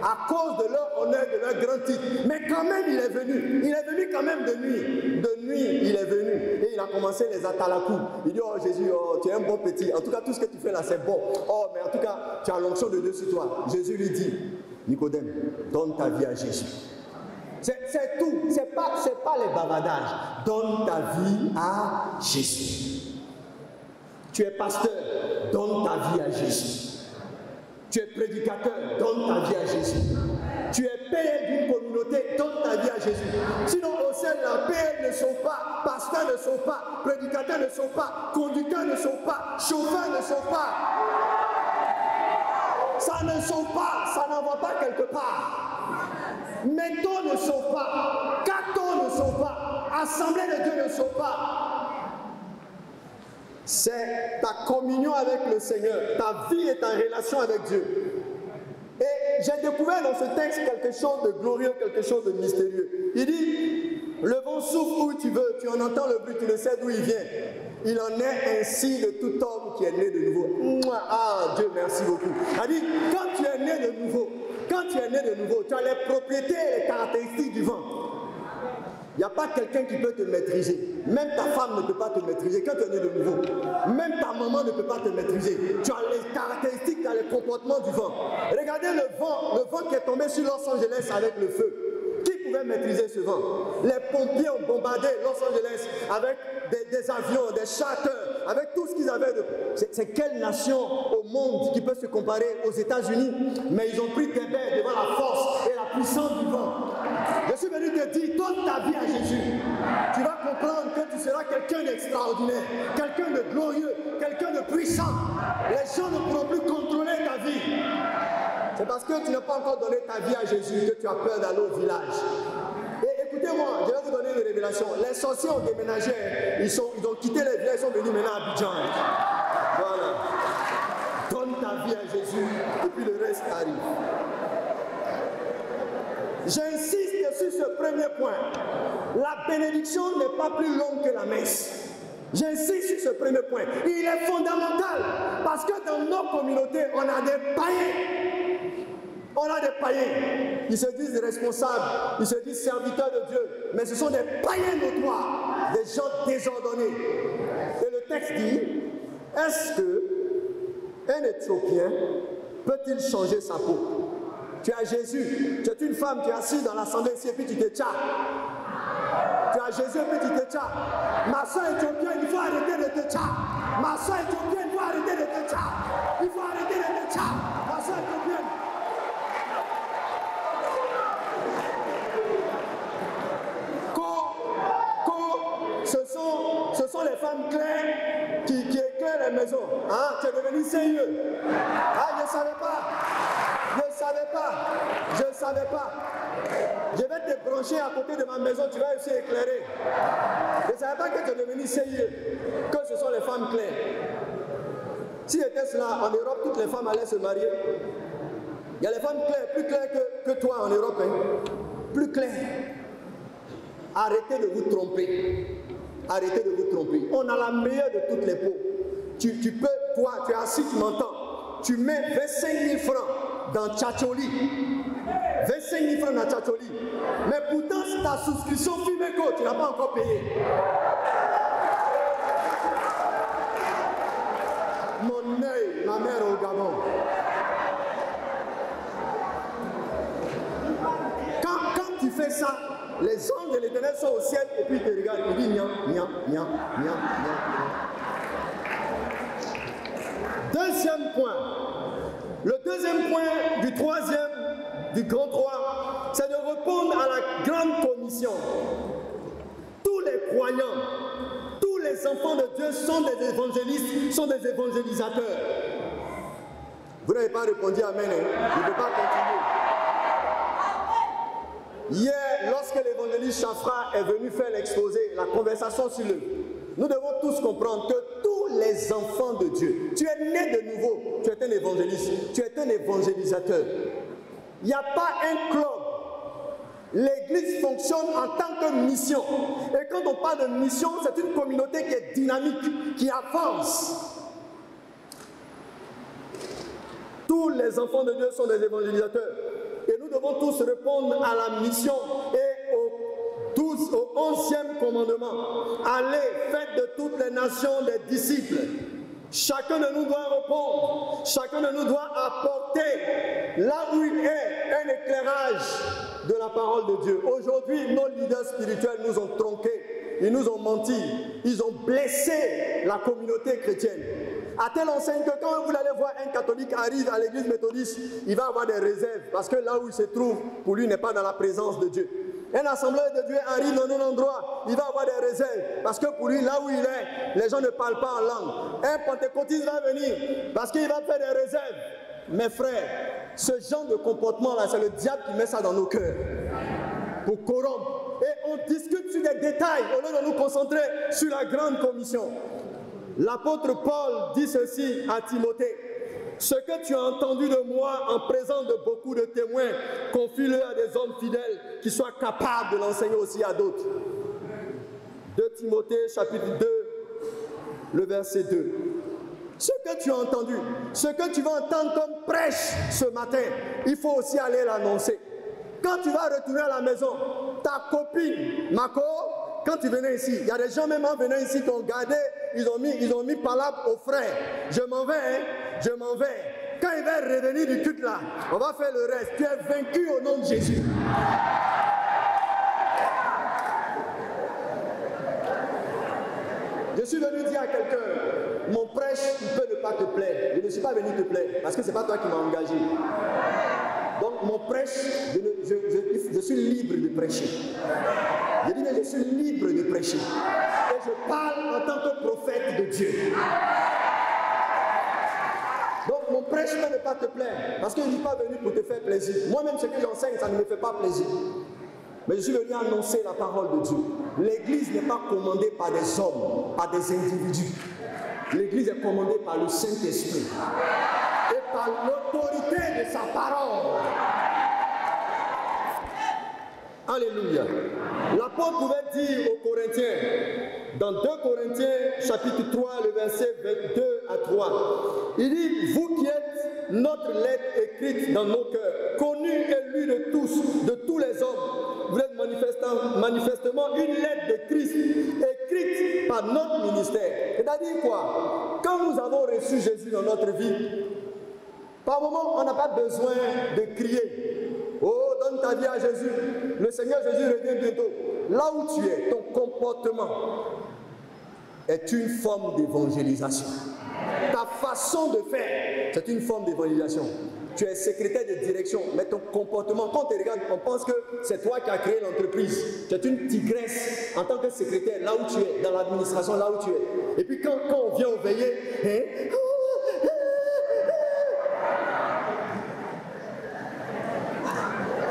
À cause de leur honneur, de leur grand titre. Mais quand même, il est venu. Il est venu quand même de nuit. De nuit, il est venu. Et il a commencé les atalakou. Il dit, oh Jésus, oh, tu es un bon petit. En tout cas, tout ce que tu fais là, c'est bon. Oh, mais en tout cas, tu as l'onction de Dieu sur toi. Jésus lui dit, Nicodème, donne ta vie à Jésus. C'est tout. C'est pas les bavardages. Donne ta vie à Jésus. Tu es pasteur, donne ta vie à Jésus. Tu es prédicateur, donne ta vie à Jésus. Tu es père d'une communauté, donne ta vie à Jésus. Sinon, au ciel, la père ne sont pas, pasteur ne sont pas, prédicateur ne sont pas, conducteur ne sont pas, chauffeur ne sont pas. Ça ne sont pas, ça n'en va pas quelque part. Métaux ne sont pas, cathos ne sont pas, assemblée de Dieu ne sont pas. C'est ta communion avec le Seigneur, ta vie est en relation avec Dieu. Et j'ai découvert dans ce texte quelque chose de glorieux, quelque chose de mystérieux. Il dit, le vent souffle où tu veux, tu en entends le bruit, tu ne sais d'où il vient. Il en est ainsi de tout homme qui est né de nouveau. Ah, Dieu, merci beaucoup. Il dit, quand tu es né de nouveau, tu as les propriétés et les caractéristiques du vent. Il n'y a pas quelqu'un qui peut te maîtriser. Même ta femme ne peut pas te maîtriser quand tu es né de nouveau. Même ta maman ne peut pas te maîtriser. Tu as les caractéristiques, tu as les comportements du vent. Regardez le vent qui est tombé sur Los Angeles avec le feu. Qui pouvait maîtriser ce vent? Les pompiers ont bombardé Los Angeles avec des avions, des charters, avec tout ce qu'ils avaient de... C'est quelle nation au monde qui peut se comparer aux États-Unis? Mais ils ont pris des bains devant la force et la puissance du vent. Je suis venu te dire, donne ta vie à Jésus. Tu vas comprendre que tu seras quelqu'un d'extraordinaire, quelqu'un de glorieux, quelqu'un de puissant. Les gens ne pourront plus contrôler ta vie. C'est parce que tu n'as pas encore donné ta vie à Jésus que tu as peur d'aller au village. Et écoutez-moi, je vais vous donner une révélation. Les sorciers ont déménagé, ils ont quitté les villages, ils sont venus maintenant à Abidjan. Voilà. Donne ta vie à Jésus et puis le reste arrive. J'insiste sur ce premier point. La bénédiction n'est pas plus longue que la messe. J'insiste sur ce premier point. Il est fondamental parce que dans nos communautés, on a des païens. On a des païens. Ils se disent responsables, ils se disent serviteurs de Dieu, mais ce sont des païens notoires, des gens désordonnés. Et le texte dit, est-ce qu'un Éthiopien peut-il changer sa peau? Tu as Jésus, tu es une femme, tu es assise dans l'assemblée ici et puis tu te tchas. Tu as Jésus et puis tu te tchas. Ma soeur éthiopienne, il faut arrêter de te tchas. Ma soeur éthiopienne, il faut arrêter de te tchas. Il faut arrêter de te tchas. Ma soeur éthiopienne. Ce sont les femmes claires qui éclairent les maisons. Hein? Tu es devenu sérieux. Ah, je ne savais pas. Je vais te brancher à côté de ma maison, tu vas aussi éclairer. Je ne savais pas que tu es devenu sérieux, que ce sont les femmes claires. Si c'était cela, en Europe, toutes les femmes allaient se marier. Il y a les femmes claires, plus claires que toi en Europe. Hein? Plus claires. Arrêtez de vous tromper. Arrêtez de vous tromper. On a la meilleure de toutes les peaux. Tu peux, toi, tu es assis, tu m'entends. Tu mets 25 000 francs dans Tchatcholi. 25 000 francs dans Tchatcholi. Mais pourtant, ta souscription Fimeco, tu n'as pas encore payé. Mon œil, ma mère au Gabon. Quand tu fais ça, les anges de l'Éternel sont au ciel et puis ils te regardent. Ils disent, niam. Deuxième point. Le deuxième point du troisième, du grand 3, c'est de répondre à la grande commission. Tous les croyants, tous les enfants de Dieu sont des évangélistes, sont des évangélisateurs. Vous n'avez pas répondu amen, hein? Je ne peux pas continuer. Hier, lorsque l'évangéliste Chafra est venu faire l'exposé, la conversation sur le... Nous devons tous comprendre que tous les enfants de Dieu, tu es né de nouveau, tu es un évangéliste, tu es un évangélisateur. Il n'y a pas un club. L'église fonctionne en tant que mission. Et quand on parle de mission, c'est une communauté qui est dynamique, qui avance. Tous les enfants de Dieu sont des évangélisateurs. Et nous devons tous répondre à la mission et au 11e commandement. Allez, faites de toutes les nations des disciples. Chacun de nous doit répondre. Chacun de nous doit apporter là où il est un éclairage de la parole de Dieu. Aujourd'hui, nos leaders spirituels nous ont tronqués. Ils nous ont menti. Ils ont blessé la communauté chrétienne. À telle enseigne que quand vous allez voir un catholique arrive à l'église méthodiste, il va avoir des réserves parce que là où il se trouve, pour lui, n'est pas dans la présence de Dieu. Un assembleur de Dieu arrive dans un endroit, il va avoir des réserves parce que pour lui, là où il est, les gens ne parlent pas en langue. Un pentecôtiste va venir parce qu'il va faire des réserves. Mes frères, ce genre de comportement-là, c'est le diable qui met ça dans nos cœurs pour corrompre. Et on discute sur des détails au lieu de nous concentrer sur la grande commission. L'apôtre Paul dit ceci à Timothée: ce que tu as entendu de moi en présence de beaucoup de témoins, confie-le à des hommes fidèles qui soient capables de l'enseigner aussi à d'autres. 2 Timothée chapitre 2, le verset 2. Ce que tu as entendu, ce que tu vas entendre comme prêche ce matin, il faut aussi aller l'annoncer. Quand tu vas retourner à la maison, ta copine, Mako, quand tu venais ici, il y a des gens même en venant ici qui ont gardé, ils ont mis palabre aux frères. Je m'en vais, hein, je m'en vais. Quand il va revenir du culte là, on va faire le reste. Tu es vaincu au nom de Jésus. Je suis venu dire à quelqu'un, mon prêche, il peut ne pas te plaire. Je ne suis pas venu te plaire, parce que ce n'est pas toi qui m'as engagé. Donc mon prêche, je suis libre de prêcher. Je dis, mais je suis libre de prêcher. Et je parle en tant que prophète de Dieu. Donc mon prêche peut ne pas te plaire, parce que je ne suis pas venu pour te faire plaisir. Moi-même, ce que j'enseigne, ça ne me fait pas plaisir. Mais je suis venu annoncer la parole de Dieu. L'église n'est pas commandée par des hommes, par des individus. L'église est commandée par le Saint-Esprit et par l'autorité de sa parole. Alléluia. L'apôtre pouvait dire aux Corinthiens, dans 2 Corinthiens chapitre 3, le verset 22 à 3, il dit, vous qui êtes notre lettre écrite dans nos cœurs, connue et lue de tous les hommes, vous êtes manifestement une lettre de Christ écrite par notre ministère. C'est-à-dire quoi? Quand nous avons reçu Jésus dans notre vie, par moment, on n'a pas besoin de crier. Oh, donne ta vie à Jésus. Le Seigneur Jésus revient bientôt. Là où tu es, ton comportement est une forme d'évangélisation. Ta façon de faire, c'est une forme d'évangélisation. Tu es secrétaire de direction, mais ton comportement, quand on te regarde, on pense que c'est toi qui as créé l'entreprise. Tu es une tigresse en tant que secrétaire, là où tu es, dans l'administration, là où tu es. Et puis quand on vient au veillé, hein,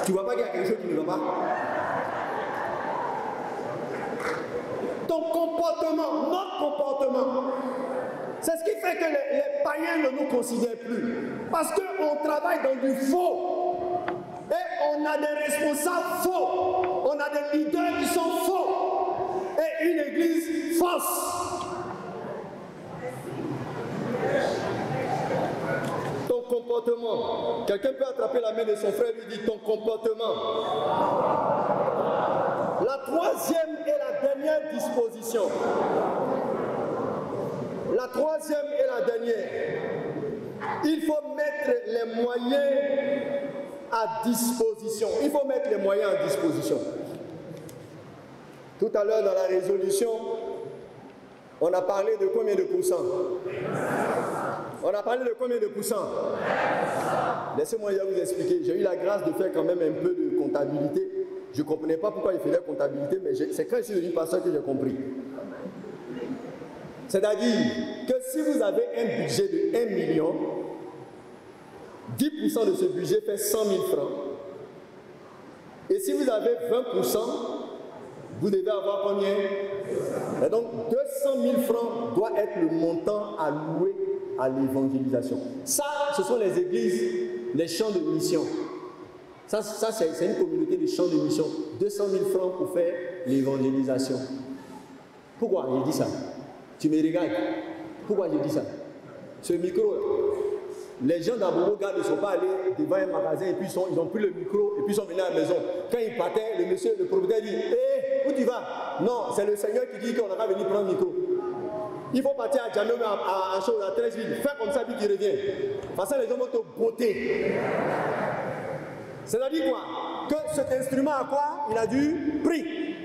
tu ne vois pas qu'il y a quelque chose qui ne va pas. Ton comportement, notre comportement, c'est ce qui fait que les païens ne nous considèrent plus. Parce qu'on travaille dans du faux. Et on a des responsables faux. On a des leaders qui sont faux. Et une église fausse. Ton comportement. Quelqu'un peut attraper la main de son frère et lui dire ton comportement. La troisième et la dernière disposition. La troisième et la dernière. Il faut mettre les moyens à disposition. Il faut mettre les moyens à disposition. Tout à l'heure dans la résolution, on a parlé de combien de pourcents? On a parlé de combien de pourcents? Laissez-moi vous expliquer. J'ai eu la grâce de faire quand même un peu de comptabilité. Je ne comprenais pas pourquoi il faisait comptabilité, mais c'est quand je suis devenu pasteur que j'ai compris. C'est-à-dire que si vous avez un budget de 1 million, 10% de ce budget fait 100 000 francs. Et si vous avez 20%, vous devez avoir combien? Et donc 200 000 francs doit être le montant alloué à l'évangélisation. Ça, ce sont les églises, les champs de mission. Ça c'est une communauté de champs de mission. 200 000 francs pour faire l'évangélisation. Pourquoi je dis ça? Tu me regardes. Pourquoi je dis ça? Ce micro, les gens d'Aboboga ne sont pas allés devant un magasin et puis ils ont pris le micro et puis ils sont venus à la maison. Quand ils partaient, le propriétaire dit: hé, où tu vas? Non, c'est le Seigneur qui dit qu'on n'a pas venu prendre le micro. Il faut partir à Djamé, à 13 villes. Faire comme ça puis qu'il revient. Parce que les gens vont te botter. C'est-à-dire quoi? Que cet instrument a quoi? Il a du prix.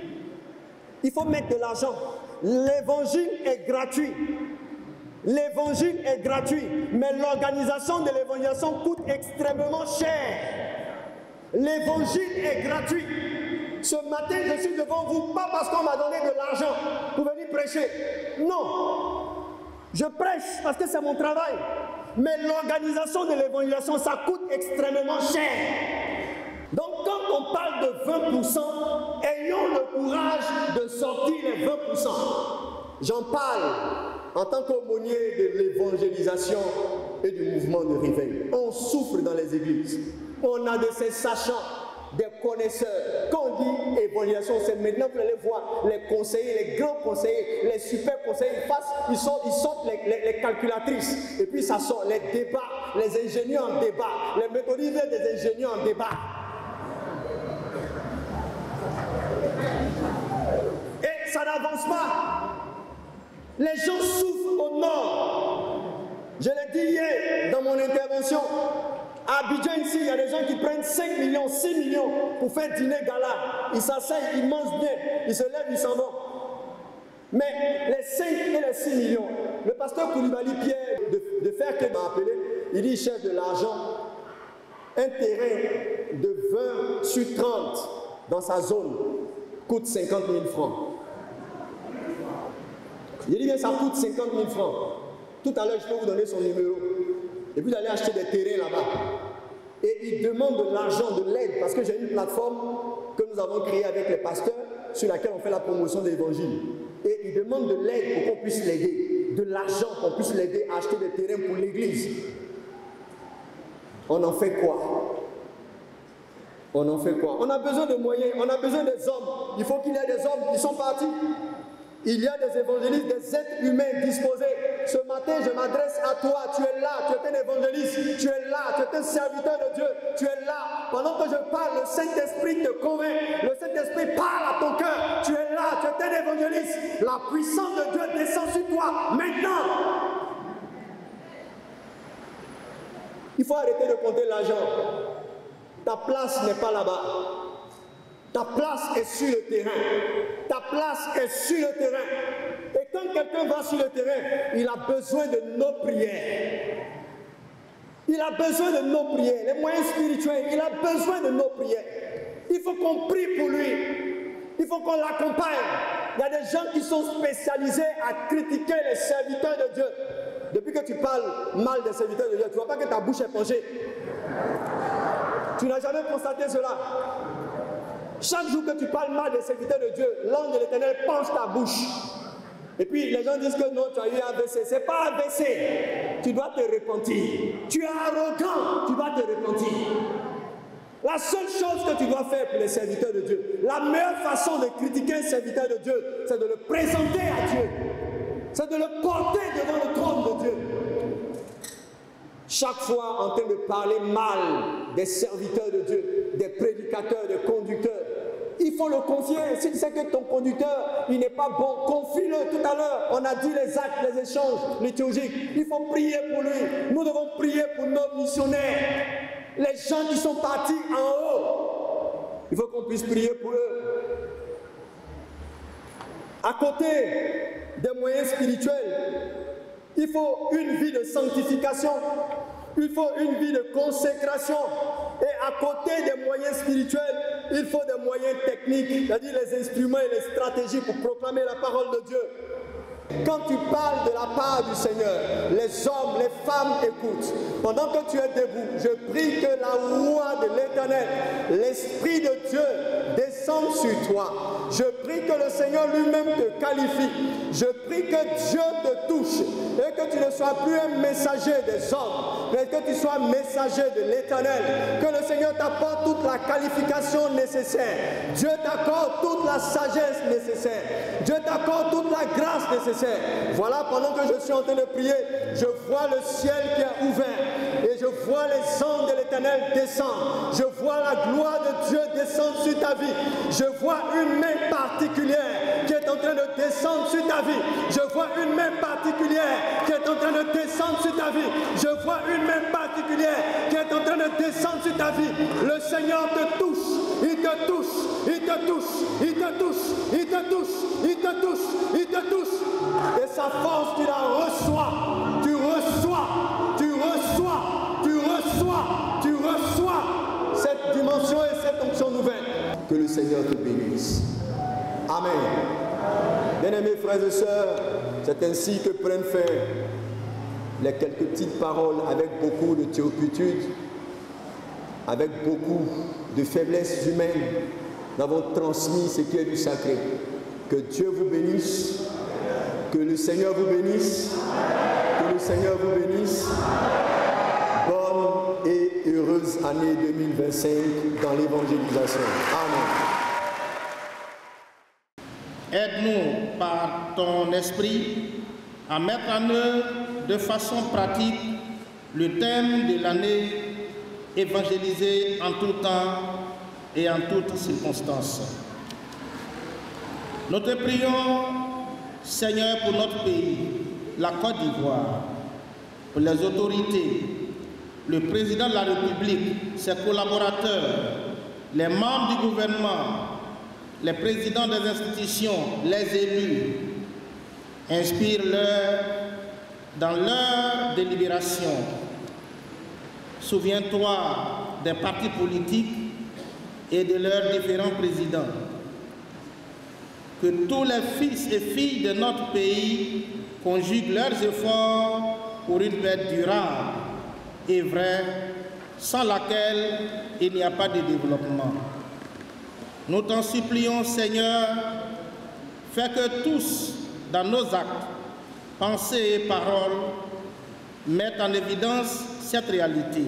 Il faut mettre de l'argent. L'évangile est gratuit. L'évangile est gratuit, mais l'organisation de l'évangélisation coûte extrêmement cher. L'évangile est gratuit. Ce matin, je suis devant vous, pas parce qu'on m'a donné de l'argent pour venir prêcher. Non. Je prêche parce que c'est mon travail. Mais l'organisation de l'évangélisation, ça coûte extrêmement cher. Donc quand on parle de 20%, ayons le courage de sortir les 20%. J'en parle en tant qu'aumônier de l'évangélisation et du mouvement de réveil. On souffre dans les églises. On a de ces sachants, des connaisseurs. Quand on dit évangélisation, c'est maintenant que vous allez voir les conseillers, les grands conseillers, les super conseillers, ils sortent les calculatrices. Et puis ça sort les débats, les ingénieurs en débat, les méthodistes des ingénieurs en débat. Et ça n'avance pas. Les gens souffrent au nord. Je l'ai dit hier dans mon intervention. À Abidjan ici, il y a des gens qui prennent 5 millions, 6 millions pour faire dîner gala. Ils s'asseyent, ils mangent bien, ils se lèvent, ils s'en vont. Mais les 5 et les 6 millions, le pasteur Koulibaly Pierre de Faire que m'a appelé, il dit: il cherche de l'argent. Un terrain de 20 sur 30 dans sa zone coûte 50 000 francs. Il dit bien ça coûte 50 000 francs. Tout à l'heure, je peux vous donner son numéro. Et puis, vous allez acheter des terrains là-bas. Et il demande de l'argent, de l'aide, parce que j'ai une plateforme que nous avons créée avec les pasteurs sur laquelle on fait la promotion de l'évangile. Et il demande de l'aide pour qu'on puisse l'aider, de l'argent pour qu'on puisse l'aider à acheter des terrains pour l'église. On en fait quoi? On en fait quoi? On a besoin de moyens, on a besoin des hommes. Il faut qu'il y ait des hommes qui sont partis. Il y a des évangélistes, des êtres humains disposés. Ce matin, je m'adresse à toi. Tu es là, tu es un évangéliste. Tu es là, tu es un serviteur de Dieu. Tu es là. Pendant que je parle, le Saint-Esprit te convainc. Le Saint-Esprit parle à ton cœur. Tu es là, tu es un évangéliste. La puissance de Dieu descend sur toi maintenant. Il faut arrêter de compter l'argent. Ta place n'est pas là-bas. Ta place est sur le terrain. Ta place est sur le terrain. Et quand quelqu'un va sur le terrain, il a besoin de nos prières. Il a besoin de nos prières. Les moyens spirituels, il a besoin de nos prières. Il faut qu'on prie pour lui. Il faut qu'on l'accompagne. Il y a des gens qui sont spécialisés à critiquer les serviteurs de Dieu. Depuis que tu parles mal des serviteurs de Dieu, tu ne vois pas que ta bouche est penchée. Tu n'as jamais constaté cela. Chaque jour que tu parles mal des serviteurs de Dieu, l'ange de l'Éternel penche ta bouche. Et puis les gens disent que non, tu as eu AVC. Ce n'est pas AVC. Tu dois te repentir. Tu es arrogant, tu dois te repentir. La seule chose que tu dois faire pour les serviteurs de Dieu, la meilleure façon de critiquer un serviteur de Dieu, c'est de le présenter à Dieu. C'est de le porter devant le trône de Dieu. Chaque fois en train de parler mal des serviteurs de Dieu, des prédicateurs, des conducteurs, il faut le confier. Si tu sais que ton conducteur, il n'est pas bon, confie-le. Tout à l'heure, on a dit les actes, les échanges liturgiques. Il faut prier pour lui. Nous devons prier pour nos missionnaires. Les gens qui sont partis en haut, il faut qu'on puisse prier pour eux. À côté des moyens spirituels, il faut une vie de sanctification. Il faut une vie de consécration. Et à côté des moyens spirituels, il faut des moyens techniques, c'est-à-dire les instruments et les stratégies pour proclamer la parole de Dieu. Quand tu parles de la part du Seigneur, les hommes, les femmes écoutent. Pendant que tu es debout, je prie que la loi de l'Éternel, l'Esprit de Dieu descende sur toi. Je prie que le Seigneur lui-même te qualifie. Je prie que Dieu te touche et que tu ne sois plus un messager des hommes, mais que tu sois messager de l'Éternel. Que le Seigneur t'apporte toute la qualification nécessaire. Dieu t'accorde toute la sagesse nécessaire. Dieu t'accorde toute la grâce nécessaire. Voilà, pendant que je suis en train de prier, je vois le ciel qui est ouvert et je vois les anges de l'Éternel descendre. Je vois la gloire de Dieu descendre sur ta vie. Je vois une main particulière qui est en train de descendre sur ta vie. Je vois une main particulière qui est en train de descendre sur ta vie. Je vois une main particulière qui est en train de descendre sur ta vie. Le Seigneur te touche. Il te touche. Il te touche. Il te touche. Il te touche. Il te touche. Il te touche. Et sa force, tu la reçois. Tu reçois. Tu reçois. Tu reçois. Tu reçois cette dimension et cette onction nouvelle. Que le Seigneur te bénisse. Amen. Bien-aimés frères et sœurs, c'est ainsi que prennent fin les quelques petites paroles avec beaucoup de turpitude, avec beaucoup de faiblesses humaines. Nous avons transmis ce qui est du sacré. Que Dieu vous bénisse, que le Seigneur vous bénisse, que le Seigneur vous bénisse. Bonne et heureuse année 2025 dans l'évangélisation. Amen. Aide-nous par ton esprit à mettre en œuvre de façon pratique le thème de l'année, évangéliser en tout temps et en toutes circonstances. Nous te prions, Seigneur, pour notre pays, la Côte d'Ivoire, pour les autorités, le président de la République, ses collaborateurs, les membres du gouvernement, les présidents des institutions, les élus. Inspire-leur dans leur délibération. Souviens-toi des partis politiques et de leurs différents présidents. Que tous les fils et filles de notre pays conjuguent leurs efforts pour une paix durable et vraie, sans laquelle il n'y a pas de développement. Nous t'en supplions, Seigneur, fais que tous, dans nos actes, pensées et paroles, mettent en évidence cette réalité.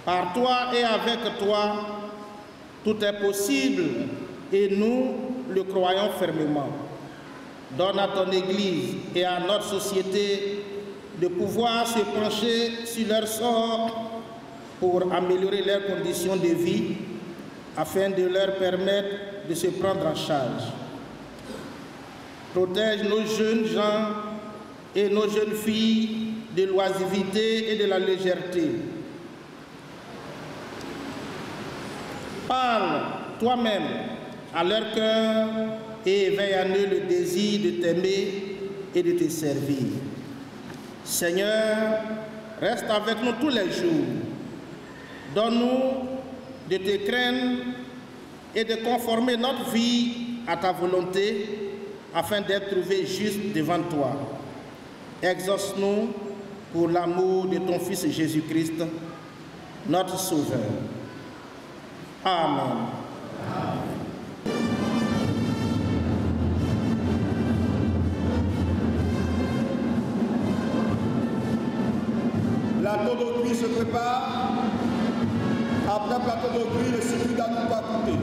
Par toi et avec toi, tout est possible et nous le croyons fermement. Donne à ton Église et à notre société de pouvoir se pencher sur leur sort pour améliorer leurs conditions de vie afin de leur permettre de se prendre en charge. Protège nos jeunes gens et nos jeunes filles de l'oisiveté et de la légèreté. Parle toi-même à leur cœur et éveille en eux le désir de t'aimer et de te servir. Seigneur, reste avec nous tous les jours. Donne-nous de te craindre et de conformer notre vie à ta volonté afin d'être trouvés justes devant toi. Exauce-nous pour l'amour de ton Fils Jésus-Christ, notre Sauveur. Amen. Plateau de cuit se prépare. Après plateau de cuit, le circuit d'Anou va couper.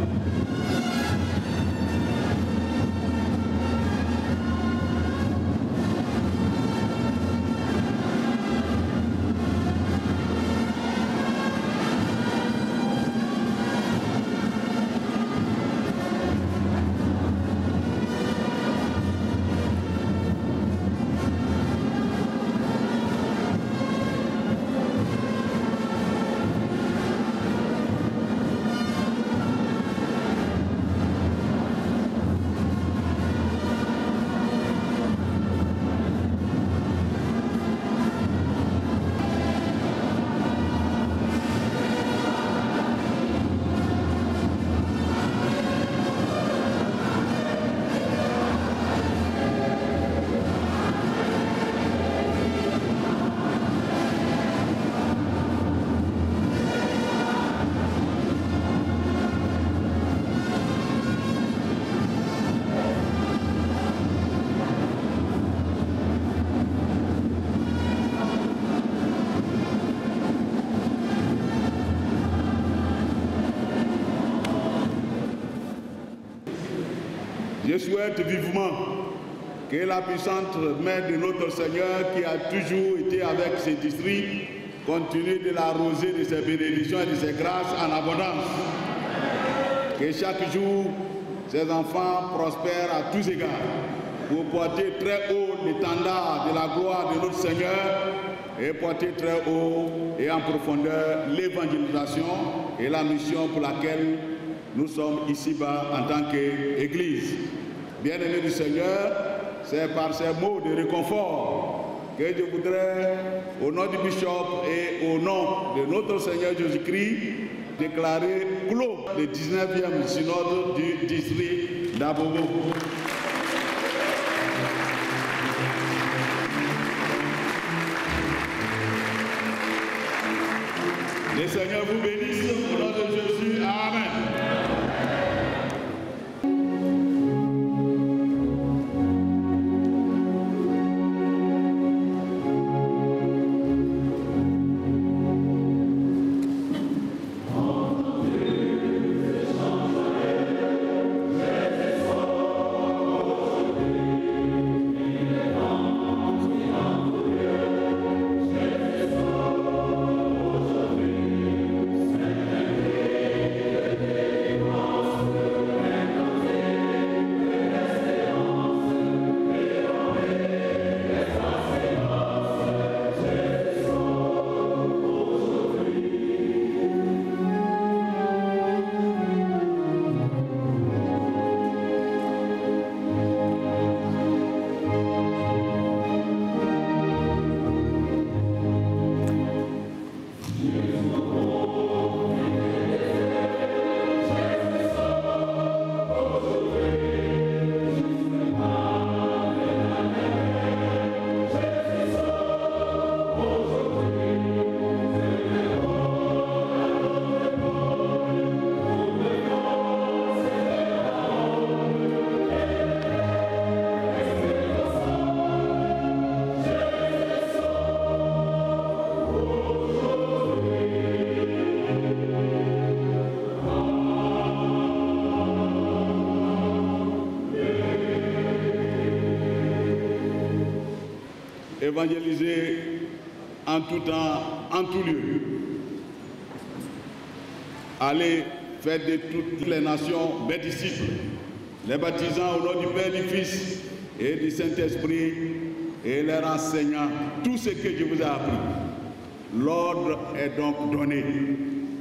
Je souhaite vivement que la puissante main de notre Seigneur, qui a toujours été avec ses districts, continue de l'arroser de ses bénédictions et de ses grâces en abondance. Que chaque jour, ses enfants prospèrent à tous égards pour porter très haut l'étendard de la gloire de notre Seigneur et porter très haut et en profondeur l'évangélisation et la mission pour laquelle nous sommes ici-bas en tant qu'Église. Bien-aimés du Seigneur, c'est par ces mots de réconfort que je voudrais, au nom du bishop et au nom de notre Seigneur Jésus-Christ, déclarer clos le 19e synode du district d'Abobo. Le Seigneur vous bénisse au nom de Jésus. Amen. Évangéliser en tout temps, en tout lieu. Allez faire de toutes les nations mes disciples, les baptisant au nom du Père, du Fils et du Saint-Esprit, et leur enseignant tout ce que je vous ai appris. L'ordre est donc donné.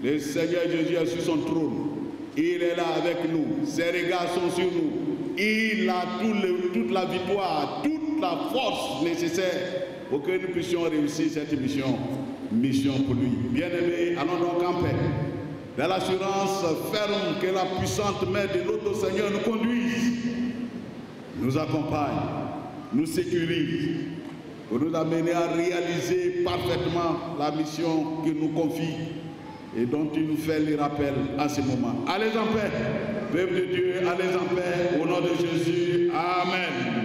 Le Seigneur Jésus est sur son trône. Il est là avec nous. Ses regards sont sur nous. Il a toute la victoire, toute la force nécessaire pour que nous puissions réussir cette mission pour lui. Bien-aimés, allons donc en paix, dans l'assurance ferme que la puissante main de notre Seigneur nous conduise, nous accompagne, nous sécurise, pour nous amener à réaliser parfaitement la mission qu'il nous confie et dont il nous fait les rappels en ce moment. Allez en paix, peuple de Dieu, allez en paix, au nom de Jésus. Amen.